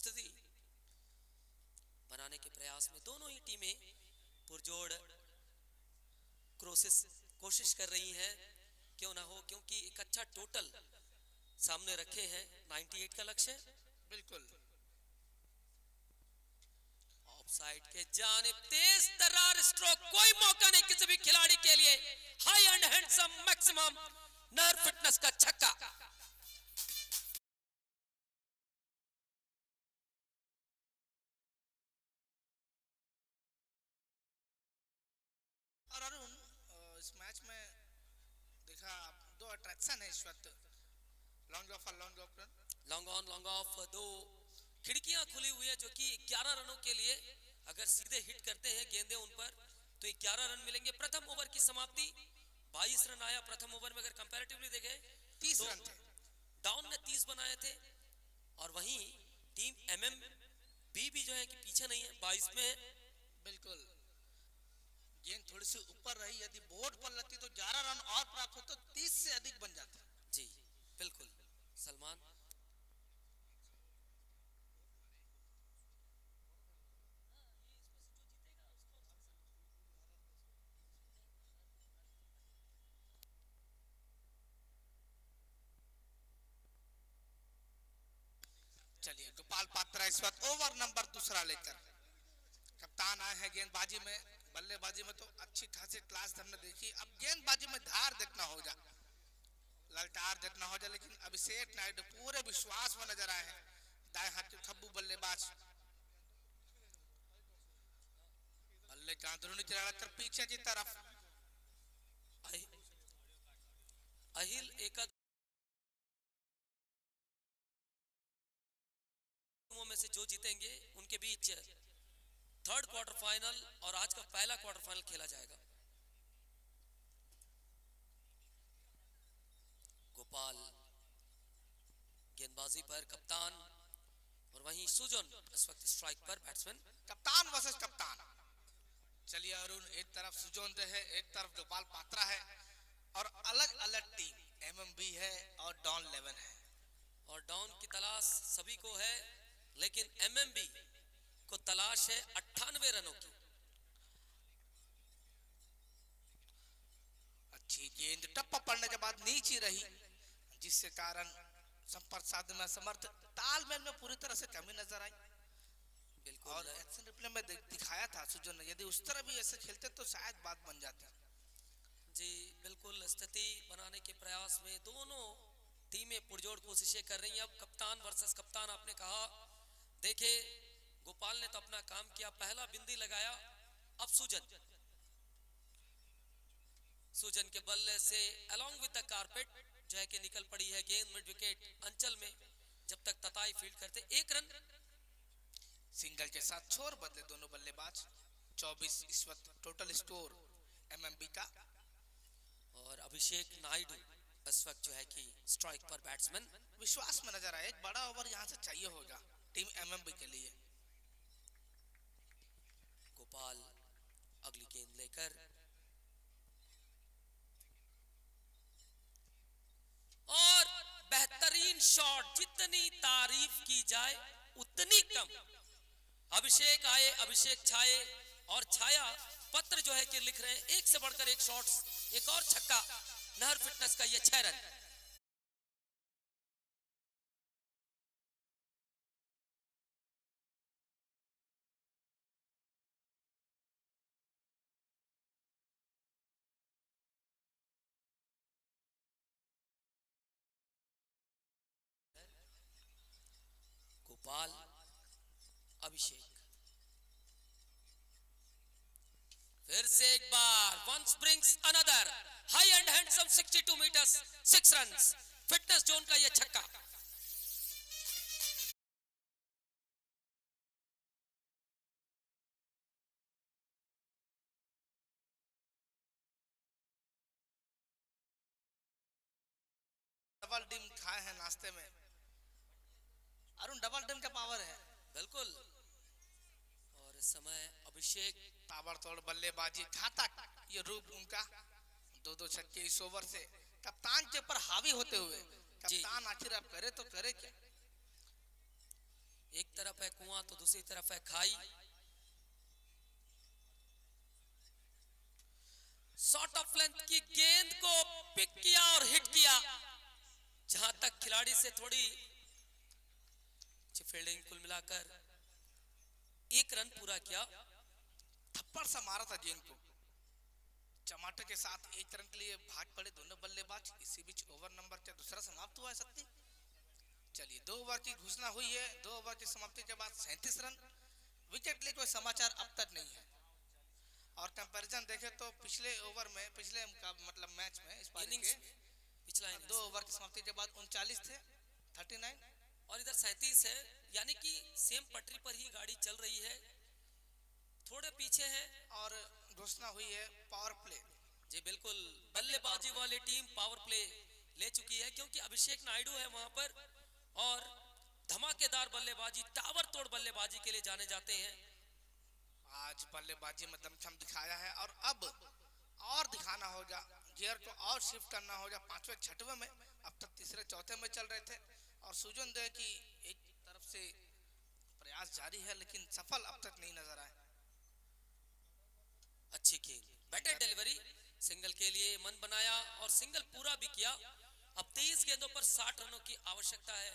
स्थिति बनाने के प्रयास में दोनों ही टीमें पुरजोर कोशिश कर रही हैं, क्यों ना हो, क्योंकि एक अच्छा टोटल सामने रखे हैं। 98 का लक्ष्य बिल्कुल। ऑफसाइड के जानिब तेज तर्रार स्ट्रोक, कोई मौका नहीं किसी भी खिलाड़ी के लिए। High and handsome maximum nerve fitness का छक्का। और अरुण, इस मैच में देखा दो अट्रैक्शन है इस वक्त, लॉन्ग ऑफ और long off, long on long off, दो खिड़कियां खुली हुई है जो कि 11 रनों के लिए अगर सीधे हिट करते हैं गेंदे उन पर तो 11 रन मिलेंगे। प्रथम ओवर की समाप्ति 22 रन आया प्रथम ओवर में। अगर कंपैरेटिवली देखें 30 तो रन थे, डाउन ने 30 बनाए थे और वहीं टीम एमएमबी भी जो है कि पीछे नहीं है, 22 में है। बिल्कुल। गेंद थोड़ी सी ऊपर रही, यदि बोर्ड पर लगती तो 11 रन और प्राप्त होते, 30 से अधिक बन जाते। जी बिल्कुल सलमान। चलिए, गोपाल पात्रा इस वक्त ओवर नंबर दूसरा लेकर कप्तान आए हैं गेंदबाजी में। बल्लेबाजी में तो अच्छी खासी क्लास हमने देखी, अब गेंदबाजी में धार देखना होगा, ललटार देखना होगा। लेकिन अभिषेक नायडू पूरे विश्वास में नजर आए हैं, दाएं हाथ के खब्बू बल्लेबाज। बल्ले का अंदरूनी किनारा कर पीछे की तरफ, अहिल एकादश में से जो जीतेंगे उनके बीच थर्ड क्वार्टर फाइनल और आज का पहला क्वार्टर फाइनल खेला जाएगा। गोपाल गेंदबाजी पर कप्तान और वहीं सुजन इस वक्त स्ट्राइक पर बैट्समैन। कप्तान वर्सेस कप्तान। चलिए अरुण, एक तरफ सुजोन है, एक तरफ गोपाल पात्रा है और अलग अलग टीम एमएमबी है और डॉन 11 है। और डॉन की तलाश सभी को है, लेकिन एमएमबी को तलाश है 98 रनों की। अच्छी गेंद टप्पा पड़ने के बाद नीचे रही, जिससे कारण संपर्क साधने में समर्थ, तालमेल में पूरी तरह से कमी नजर आई। बिल्कुल। और एक्शन रिप्ले में दिखाया था सुजन ने, यदि उस तरह भी ऐसे खेलते तो शायद बात बन जाती। जी बिल्कुल, स्थिति बनाने के प्रयास में दोनों टीमें पुरजोर कोशिशें कर रही हैं। अब कप्तान वर्सेस कप्तान आपने कहा, देखे गोपाल ने तो अपना काम किया, पहला बिंदी लगाया। अब सुजन के बल्ले से अलोंग विद द कारपेट जो है कि निकल पड़ी है गेंद मिड विकेट अंचल में। जब तक तताई फील्ड करते 1 रन सिंगल के साथ छोर बदले दोनों बल्लेबाज। 24 इस वक्त टोटल स्कोर एमएमबी का। और अभिषेक नायडू इस वक्त जो है कि स्ट्राइक पर बैट्समैन। विश्वास में नजर आए, एक बड़ा ओवर यहां से चाहिए होगा टीम एमएमबी के लिए। गोपाल अगली गेंद लेकर और बेहतरीन शॉट, जितनी तारीफ की जाए उतनी कम। अभिषेक आए, अभिषेक छाए और छाया पत्र जो है कि लिख रहे हैं, एक से बढ़कर एक शॉट्स, एक और छक्का नहर फिटनेस का, ये 6 रन। गोपाल, अभिषेक फिर से एक बार, once brings another, high and handsome 62 meters, 6 runs, fitness zone का ये छक्का। डबल डिम खाए हैं नाश्ते में अरुण, डबल डिम का पावर है बिल्कुल। और इस समय अभिषेक ताबड़तोड़ बल्लेबाजी, घातक ये रूप उनका, 2-2 छक्के इस ओवर से कप्तान के ऊपर हावी होते हुए। कप्तान आखिर अब करे तो करे क्या। एक तरफ है कुआं तो दूसरी तरफ है खाई। शॉर्ट ऑफ लेंथ की गेंद को पिक किया और हिट किया, जहां तक खिलाड़ी से थोड़ी फील्डिंग। कुल मिलाकर 1 रन पूरा किया। थप्पड़ सा मारा था गेंद को, टमाटर के साथ 1 रन के लिए भाग पड़े दोनों बल्लेबाज। इसी बीच ओवर नंबर क्या दूसरा समाप्त हुआ है सत्ती। चलिए 2 ओवर की घोषणा हुई है। 2 ओवर की समाप्ति के बाद 37 रन। विकेट लिए कोई समाचार अब तक नहीं है। और कंपैरिजन देखें तो पिछले ओवर में, पिछले मतलब मैच में इस पारी के पिछला 2 ओवर की समाप्ति के बाद 39 थे, 39 और इधर 37 है, यानी कि सेम पटरी पर ही गाड़ी चल रही है, थोड़े पीछे है। और घोषणा हुई है पावर प्ले। जी बिल्कुल, बल्लेबाजी वाली टीम पावर प्ले ले चुकी है, क्योंकि अभिषेक नायडू है वहां पर और धमाकेदार बल्लेबाजी, टावर तोड़ बल्लेबाजी के लिए जाने जाते हैं। आज बल्लेबाजी में दमखम दिखाया है और अब और दिखाना होगा, गियर को और शिफ्ट करना होगा। 5वें 6वें में, अब तक तीसरे चौथे में चल रहे थे और सुजन दे की एक तरफ से प्रयास जारी है लेकिन सफल अब तक नहीं नजर आए। अच्छी गेंद, बेटर डिलीवरी, सिंगल के लिए मन बनाया और सिंगल पूरा भी किया। अब 23 गेंदों पर 60 रनों की आवश्यकता है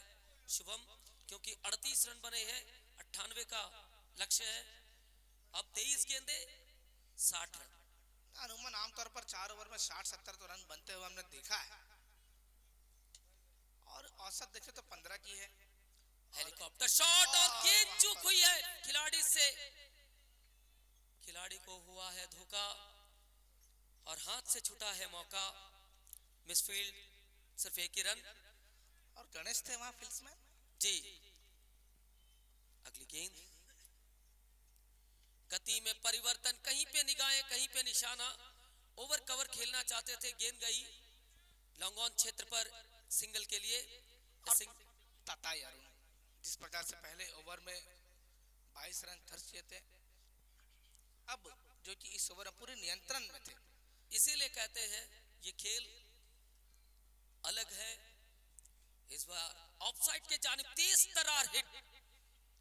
शुभम, क्योंकि 38 रन बने हैं, 98 का लक्ष्य है। अब 23 गेंदे 60 रन। अनुमान आमतौर पर 4 ओवर में 60-70 तो रन बनते हुए हमने देखा है और औसत देखे तो 15 की है। हेलीकॉप्टर शॉट और गेंद चूक हुई है खिलाड़ी से। खिलाड़ी को हुआ है धोखा और हाथ से छूटा है मौका। मिसफील्ड, सिर्फ 1 ही रन। और गणेश थे वहां फील्ड में जी। अगली गेंद, गति में परिवर्तन, कहीं पे निगाहें कहीं पे निशाना। ओवर कवर खेलना चाहते थे, गेंद गई लॉन्ग ऑन क्षेत्र पर सिंगल के लिए। ताताई अरुण जिस प्रकार से पहले ओवर में 22 रन खर्च किए थे, अब जो कि इस ओवर में पूरे नियंत्रण में थे। इसीलिए कहते हैं ये खेल अलग है। इस बार ऑफसाइड के जानिब तेज तरार हिट,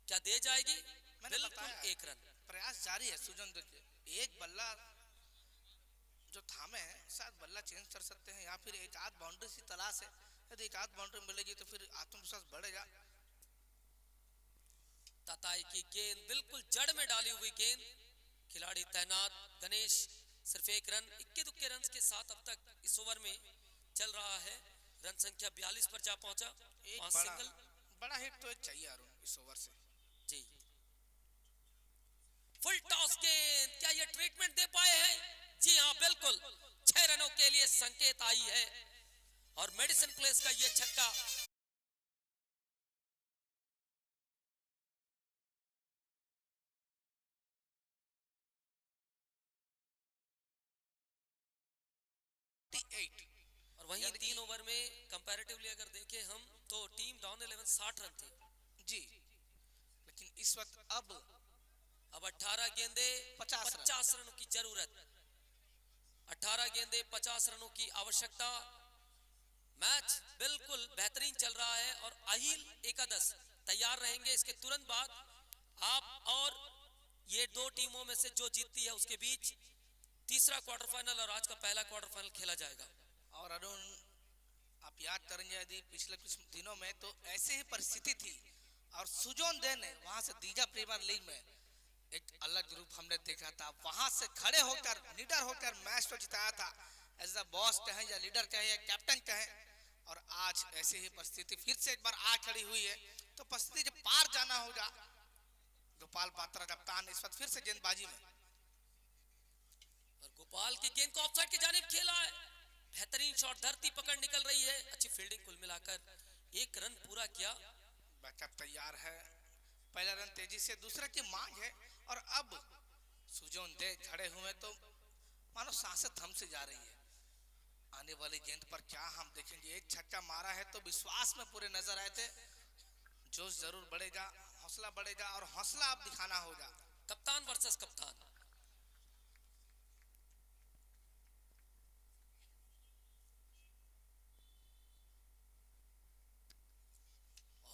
क्या दे जाएगी? बिल्कुल 1 रन। प्रयास जारी है सुजन दे के। एक बल्ला जो थामे है, शायद बल्ला चेंज कर सकते हैं या फिर एक आध बाउंड्री सी तलाश है। यदि एक आध बाउंड्री मिलेगी तो फिर आत्मविश्वास बढ़ेगा। ताताई की गेंद बिल्कुल जड़ में डाली हुई गेंद, खिलाड़ी तैनात। गणेश सिर्फ 1 रन, इक्के दुक्के रन के साथ अब तक इस ओवर में चल रहा है। रन संख्या 42 पर जा पहुंचा। एक बड़ा हिट तो एक चाहिए अरुण इस ओवर से। जी, फुल टॉस गेंद, क्या ये ट्रीटमेंट दे पाए हैं? जी हाँ बिल्कुल, 6 रनों के लिए संकेत आई है और मेडिसिन प्लेस का ये छक्का। और वहीं 3 ओवर में कंपैरेटिवली अगर देखें हम तो टीम डाउन 11 60 रन थे जी, लेकिन इस वक्त अब 18 गेंदे 50 रनों की जरूरत। 18 गेंदे 50 रनों की आवश्यकता। मैच बिल्कुल बेहतरीन चल रहा है और अहिल एकादश तैयार रहेंगे इसके तुरंत बाद। आप और ये 2 टीमों में से जो जीतती है उसके बीच तीसरा क्वार्टर फाइनल और आज का पहला क्वार्टर फाइनल खेला जाएगा। और अरुण आप याद करेंगे यदि पिछले कुछ दिनों में तो ऐसे ही परिस्थिति थी और सुजोन दे ने वहां से दीजा प्रीमियर लीग में एक अलग रूप हमने देखा था। वहां से खड़े होकर लीडर होकर मैच को जिताया था। एज अ बॉस कहें या लीडर कहें या कैप्टन कहें, और आज ऐसे ही परिस्थिति फिर से एक बार आ खड़ी हुई है। तो परिस्थिति जब पार जाना होगा, गोपाल पात्रा कप्तान इस वक्त फिर से गेंदबाजी में। और गोपाल की गेंद को ऑफसाइड की जानिब खेला है, बेहतरीन शॉट, धरती पकड़ निकल रही है। अच्छी फील्डिंग, कुल मिलाकर 1 रन पूरा किया। बैकअप तैयार है, पहला रन तेजी से दूसरे की मांग है और अब सुजोन दे खड़े हुए तो मानो सांसें थम से जा रही है। आने वाली गेंद पर क्या हम देखेंगे। एक छक्का मारा है तो विश्वास में पूरे नजर आए थे। जोश जरूर बढ़ेगा, हौसला बढ़ेगा और हौसला अब दिखाना होगा। कप्तान वर्सेस कप्तान।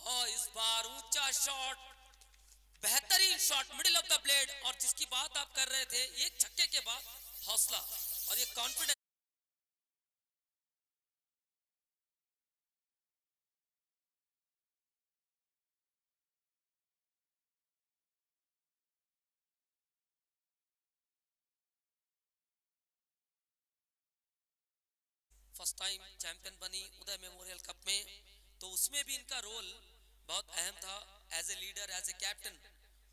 और इस बार ऊंचा शॉट, बेहतरीन shot middle of the blade. और जिसकी बात आप कर रहे थे, एक छक्के के बाद हौसला और ये कॉन्फिडेंस। फर्स्ट टाइम चैंपियन बनी उदय मेमोरियल कप में, तो उसमें भी इनका रोल बहुत अहम था as a leader, as a captain.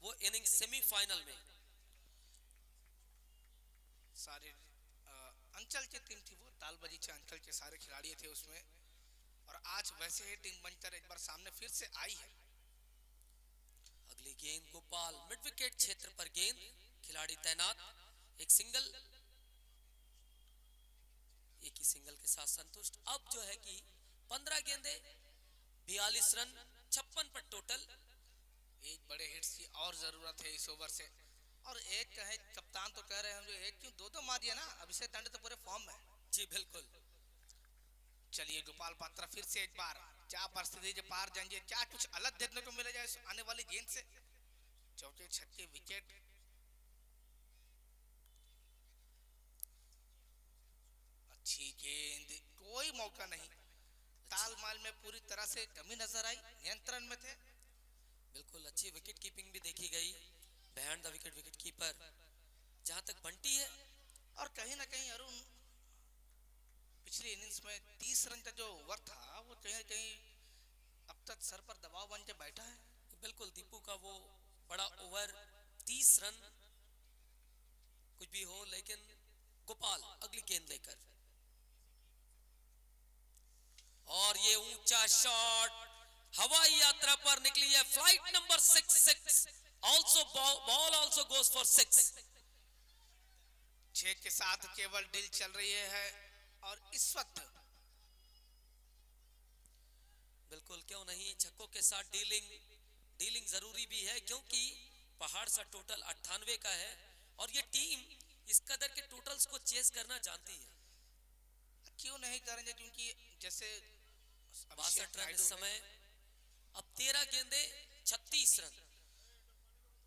वो इनिंग सेमीफाइनल में सारे अंचल की टीम थी, वो ताल बगीचा अंचल के सारे खिलाड़ी थे उसमें। और आज वैसे ही टीम बनकर एक बार सामने फिर से आई है। अगली गेंद गोपाल, मिड विकेट क्षेत्र पर गेंद, खिलाड़ी तैनात, एक सिंगल, एक ही सिंगल के साथ संतुष्ट। अब जो है कि 15 गेंदे 42 रन 56 पर टोटल। एक बड़े हिट्स की और जरूरत है इस ओवर से। और एक कहे कप्तान तो कह रहे हैं जो एक क्यों दो मारिए ना, अभिषेक तांडे तो पूरे फॉर्म में। जी बिल्कुल। चलिए गोपाल पात्रा फिर से एक बार, क्या परिस्थिति जो पार जाएंगे, क्या कुछ अलग देखने को मिलेगा इस आने वाली गेंद से। चौके छक्के विकेट, अच्छी गेंद, कोई मौका नहीं। तालमाल में पूरी तरह से कमी नजर आई, नियंत्रण में थे। बिल्कुल अच्छी विकेट कीपिंग भी देखी गई, behind the wicket wicket keeper जहां तक बंटी है। और कहीं ना कहीं अरुण, पिछली इनिंग्स में 30 रन का जो ओवर था, वो कहीं ना कहीं अब तक सर पर दबाव बन के बैठा है। बिल्कुल दीपू का वो बड़ा ओवर 30 रन कुछ भी हो, लेकिन गोपाल अगली गेंद लेकर, और ये ऊंचा शॉट हवाई यात्रा पर निकली है, flight number 66, also ball also goes for 6। 6 के साथ केवल डील चल रही है। और इस वक्त बिल्कुल क्यों नहीं, छक्कों के साथ डीलिंग जरूरी भी है, क्योंकि पहाड़ सा टोटल 98 का है और ये टीम इस कदर के टोटल्स को चेस करना जानती है। क्यों नहीं करेंगे, क्योंकि जैसे 62 रन इस समय। अब 13 गेंदे 36 रन,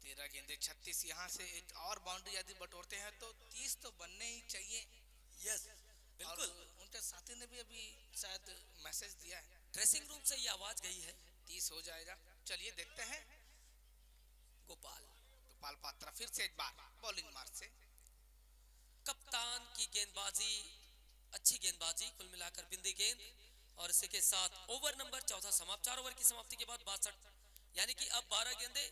13 गेंदे 36। यहाँ से एक और बाउंड्री यदि बटोरते हैं तो 30 तो बनने ही चाहिए। यस बिल्कुल। उनके साथी ने भी अभी शायद मैसेज दिया है, ड्रेसिंग रूम से ये आवाज गई है 30 हो जाएगा। चलिए देखते हैं। गोपाल पात्रा फिर से एक बार बॉलिंग मार्क से। कप्तान की गेंदबाजी, अच्छी गेंदबाजी, कुल मिलाकर बिंदी गेंद। और इसी के साथ ओवर नंबर 14 समाप्त। 4 ओवर की समाप्ति के बाद 62, यानी कि अब 12 गेंदे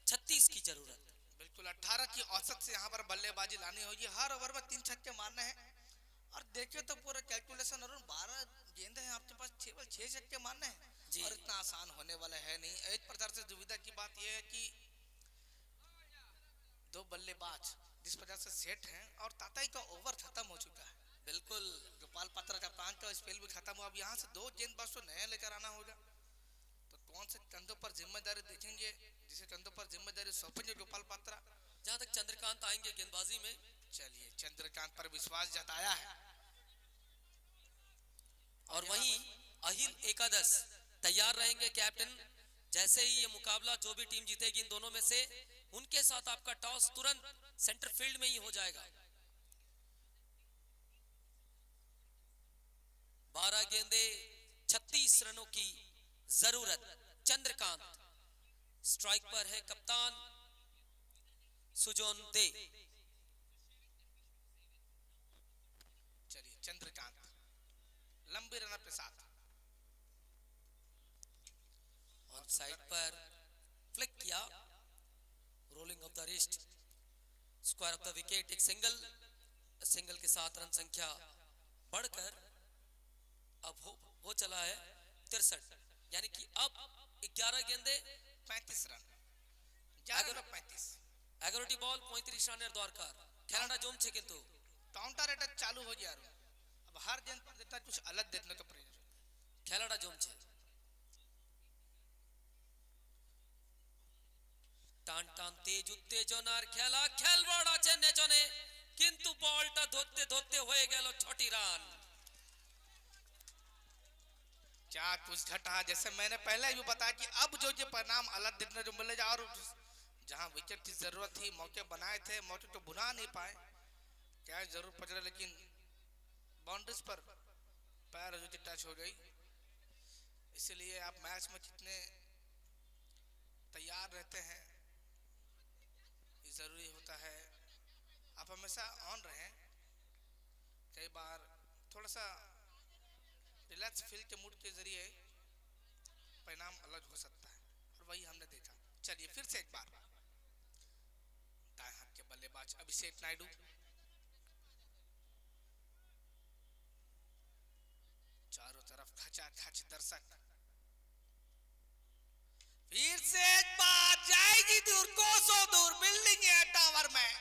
36 की जरूरत। बिल्कुल 18 की औसत से यहाँ पर बल्लेबाजी लानी होगी। हर ओवर में 3 छक्के मारने हैं। और देखिए तो पूरा कैलकुलेशन, और 12 गेंदे हैं आपके पास, केवल 6 छक्के मारने हैं। और इतना आसान होने वाला है नहीं। एक प्रकार से दुविधा की बात यह है कि 2 बल्लेबाज जिस प्रकार से सेट हैं, और ताताई का ओवर खत्म हो चुका है। बिल्कुल गोपाल पात्रा का पांच का स्पेल भी खत्म हुआ। अब यहाँ से 2 गेंदबाज तो नया लेकर आना होगा। तो कौन से कंधों पर जिम्मेदारी देखेंगे, जिसे कंधों पर जिम्मेदारी सौंपेंगे गोपाल पात्रा। जहां तक चंद्रकांत आएंगे गेंदबाजी में, चलिए चंद्रकांत पर विश्वास जताया है। और वहीं अहिल एकादश तैयार रहेंगे कैप्टन। जैसे ही ये मुकाबला जो भी टीम जीतेगी इन दोनों में से, उनके साथ आपका टॉस तुरंत सेंटर फील्ड में ही हो जाएगा। 12 गेंदे 36 रनों की जरूरत। चंद्रकांत स्ट्राइक पर है, कप्तान सुजोन दे। चलिए चंद्रकांत लंबे रन के साथ ऑन साइड पर फ्लिक किया, rolling of the wrist, square of the wicket, एक सिंगल के साथ रन संख्या बढ़कर अब हो चला है 63, यानी कि अब 11 गेंदे 35 रन। 35 एगारोटी बॉल 35 রানের দরকার। খেলাটা জমছে কিন্তু काउंटर अटैक चालू हो गया। अब हर गेंद पर देता कुछ अलग देखने को पड़ेगा। খেলাটা জমছে। টান টান তেজ উত্তেজনার খেলা, খেলবড় আছে নেচনে, কিন্তু বলটা ধরতে ধরতে হয়ে গেল 6টি রান। क्या कुछ घटा, जैसे मैंने पहले भी बताया कि अब जो ये परिणाम अलग देखने जो मिलेगा, और जहां विकेट की जरूरत थी, मौके बनाए थे, मौके तो बुना नहीं पाए, क्या जरूर पकड़े, लेकिन बाउंड्रीज पर पैर जो टच हो गई। इसलिए आप मैच में कितने तैयार रहते हैं ये जरूरी होता है। आप हमेशा ऑन रहें, कई बार थोड़ा सा रिलैक्स फील के मूड के जरिए परिणाम अलग हो सकता है, और वही हमने देखा। चलिए फिर से एक बार, दाएं हाथ के बल्लेबाज अभिषेक नायडू, चारों तरफ खचा खच दर्शक, फिर से एक बार जाएगी दूर, कोसों दूर, बिल्डिंग है टावर में।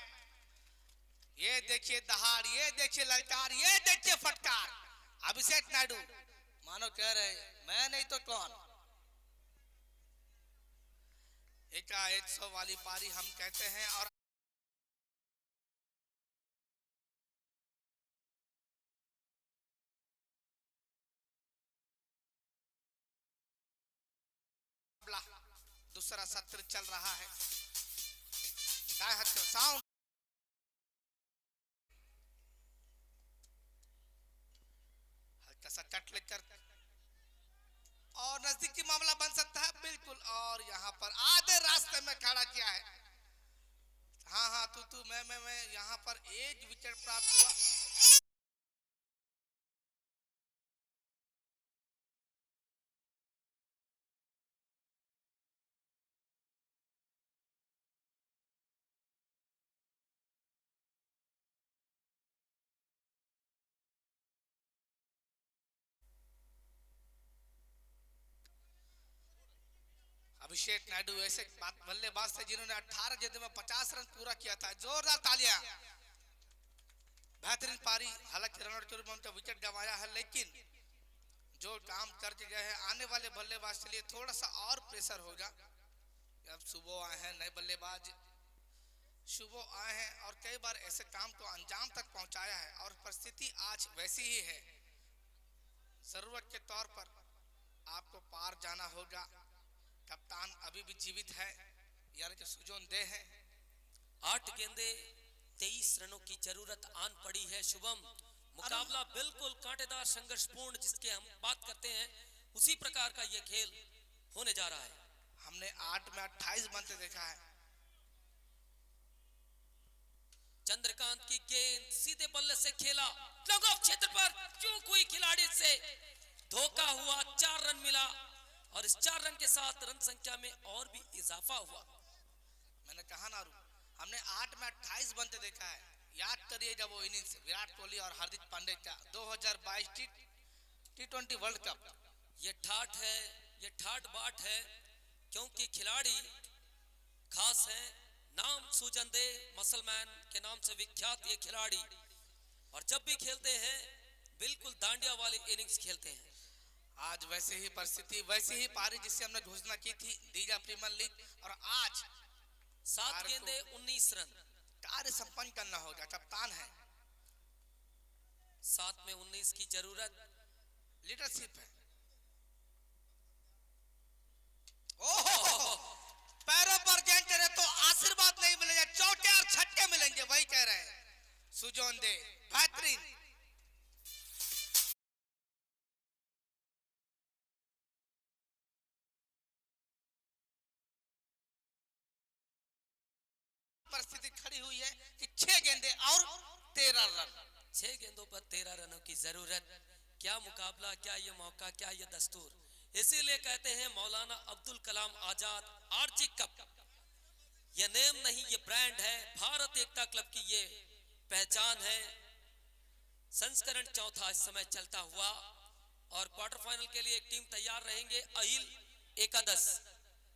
ये देखिए दहाड़, ये देखिए ललकार, ये देखिए फटकार। अभिषेक नायडू मानो कह रहे मैं नहीं तो कौन। एका 100 वाली पारी हम कहते हैं, और दूसरा सत्र चल रहा है। दाएं हाथ का साउंड, हल्का सा कट लेकर, और नजदीकी मामला बन सकता है बिल्कुल। और यहाँ पर आधे रास्ते में खड़ा किया है। हाँ हाँ, तू मैं यहाँ पर एक विकेट प्राप्त हुआ। अभिषेक नायडू ऐसे बल्लेबाज थे जिन्होंने 18 गेंदों में 50 रन पूरा किया था। जोरदार तालियां, बेहतरीन पारी। हालांकि रनआउट के रूप में उनका विकेट गंवाया है, लेकिन जो काम करके गए हैं आने वाले बल्लेबाज के लिए थोड़ा सा और प्रेशर होगा। अब सुबह आए हैं नए बल्लेबाज, सुबह आए हैं और कई बार ऐसे काम को अंजाम तक पहुंचाया है, और परिस्थिति आज वैसी ही है। जरूरत के तौर पर आपको पार जाना होगा। कप्तान अभी भी जीवित है, यानी कि सुजोन दे है। 8 गेंदे 23 रनों की जरूरत आन पड़ी है शुभम। मुकाबला बिल्कुल कांटेदार संघर्षपूर्ण जिसके हम बात करते हैं, उसी प्रकार का ये खेल होने जा रहा है। हमने 8 में 28 बनते देखा है। चंद्रकांत की गेंद सीधे बल्ले से खेला, लॉन्ग ऑफ क्षेत्र पर चूक हुई, खिलाड़ी से धोखा हुआ, 4 रन मिला, और इस 4 रन के साथ रन संख्या में और भी इजाफा हुआ। मैंने कहा ना, हमने 8 में 28 बनते देखा है। याद करिए जब वो इनिंग्स विराट कोहली और हार्दिक पांड्या का 2022 टी20 वर्ल्ड कप। ये ठाठ है, ये ठाठ बाट है, क्योंकि खिलाड़ी खास है। नाम सुजन दे मसलमैन के नाम से विख्यात ये खिलाड़ी, और जब भी खेलते हैं बिल्कुल दांडिया वाली इनिंग्स खेलते हैं। आज वैसे ही परिस्थिति, वैसे ही पारी जिससे हमने घोषणा की थी दीजा प्रीमियर लीग, और आज 7 गेंदे 19 रन कार्य संपन्न करना होगा। कप्तान है, 7 में 19 की जरूरत, लीडरशिप है। ओहो, पैरों पर गेंद करे तो आशीर्वाद नहीं मिलेगा, चौके और छक्के मिलेंगे, वही कह रहे हैं सुजोन दे। बेहतरीन परिस्थिति खड़ी हुई है कि 6 गेंदे और 13 रन। 6 गेंदों पर 13 रनों की जरूरत। क्या मुकाबला, क्या ये मौका, क्या ये दस्तूर। इसीलिए कहते हैं मौलाना अब्दुल कलाम आजाद आरजी कप। ये नेम नहीं, ये ब्रांड है। भारत एकता क्लब की ये पहचान है। संस्करण 4 इस समय चलता हुआ, और क्वार्टर फाइनल के लिए एक टीम तैयार रहेंगे। अहिल एकादश,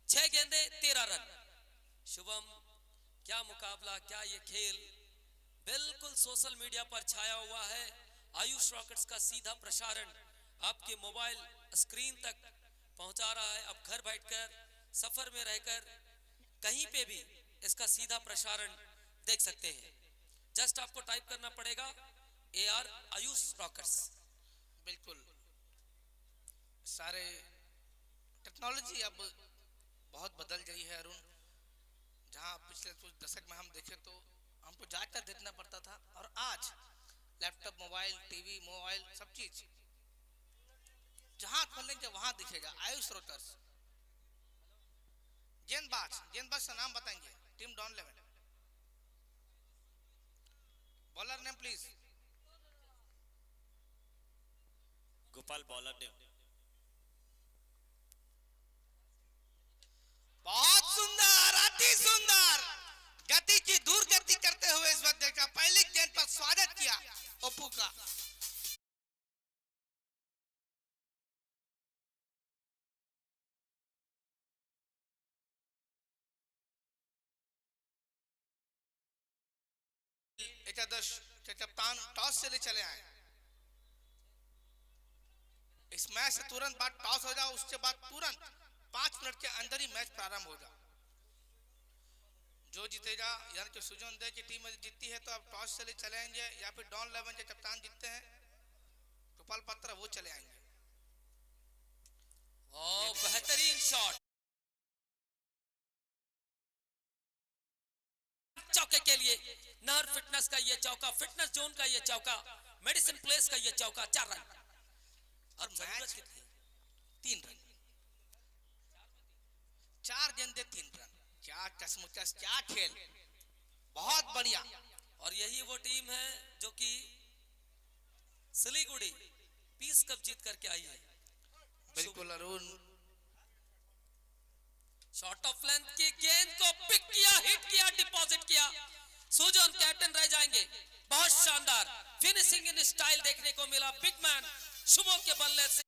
6 गेंदे 13 रन। शुभम, क्या मुकाबला, क्या ये खेल। बिल्कुल सोशल मीडिया पर छाया हुआ है। आयुष रॉकेट्स का सीधा प्रसारण आपके मोबाइल स्क्रीन तक पहुंचा रहा है। आप घर बैठकर, सफर में रहकर, कहीं पे भी इसका सीधा प्रसारण देख सकते हैं। जस्ट आपको टाइप करना पड़ेगा AR आयुष रॉकेट्स। बिल्कुल सारे टेक्नोलॉजी अब बहुत बदल गई है अरुण। जहाँ पिछले कुछ दशक में हम देखे तो हमको जाकर देखना पड़ता था, और आज लैपटॉप, मोबाइल, टीवी, मोबाइल, सब चीज जहाँ खोलेंगे वहां दिखेगा। आयुष रोटर्स, गेंदबाज का नाम बताएंगे। Team Don 11, bowler name please. Gopal bowler name. बहुत सुंदर, अति सुंदर गति की दूर गति करते हुए इस वक्त देखा, पहली गेंद पर स्वागत किया ओप्पू का। एकादश के कप्तान टॉस से ले चले आए। इस मैच से तुरंत बाद टॉस हो जाओ, उसके बाद तुरंत 5 मिनट के अंदर ही मैच प्रारंभ होगा। जो जीतेगा, यानी कि सुजन दे की टीम जीतती है तो अब टॉस से ले चले आएंगे, या फिर डॉन 11 के कप्तान जीतते हैं गोपाल पत्र, वो चले आएंगे। और बेहतरीन शॉट चौके के लिए। नहर फिटनेस का ये चौका, फिटनेस जोन का ये चौका, मेडिसिन प्लेस का ये चौका, 4 रन। और मैच 3 रन, 4 गेंदे 3 रन। क्या कसमुचस, क्या खेल, बहुत बढ़िया। और यही वो टीम है जो कि सिलीगुड़ी पीस कप जीत करके आई है। बिल्कुल अरुण, शॉर्ट ऑफ लेंथ की गेंद को पिक किया, हिट किया, डिपॉजिट किया। सुजन कैप्टन रह जाएंगे। बहुत शानदार फिनिशिंग इन स्टाइल देखने को मिला बिग मैन शुभो के बल्ले से।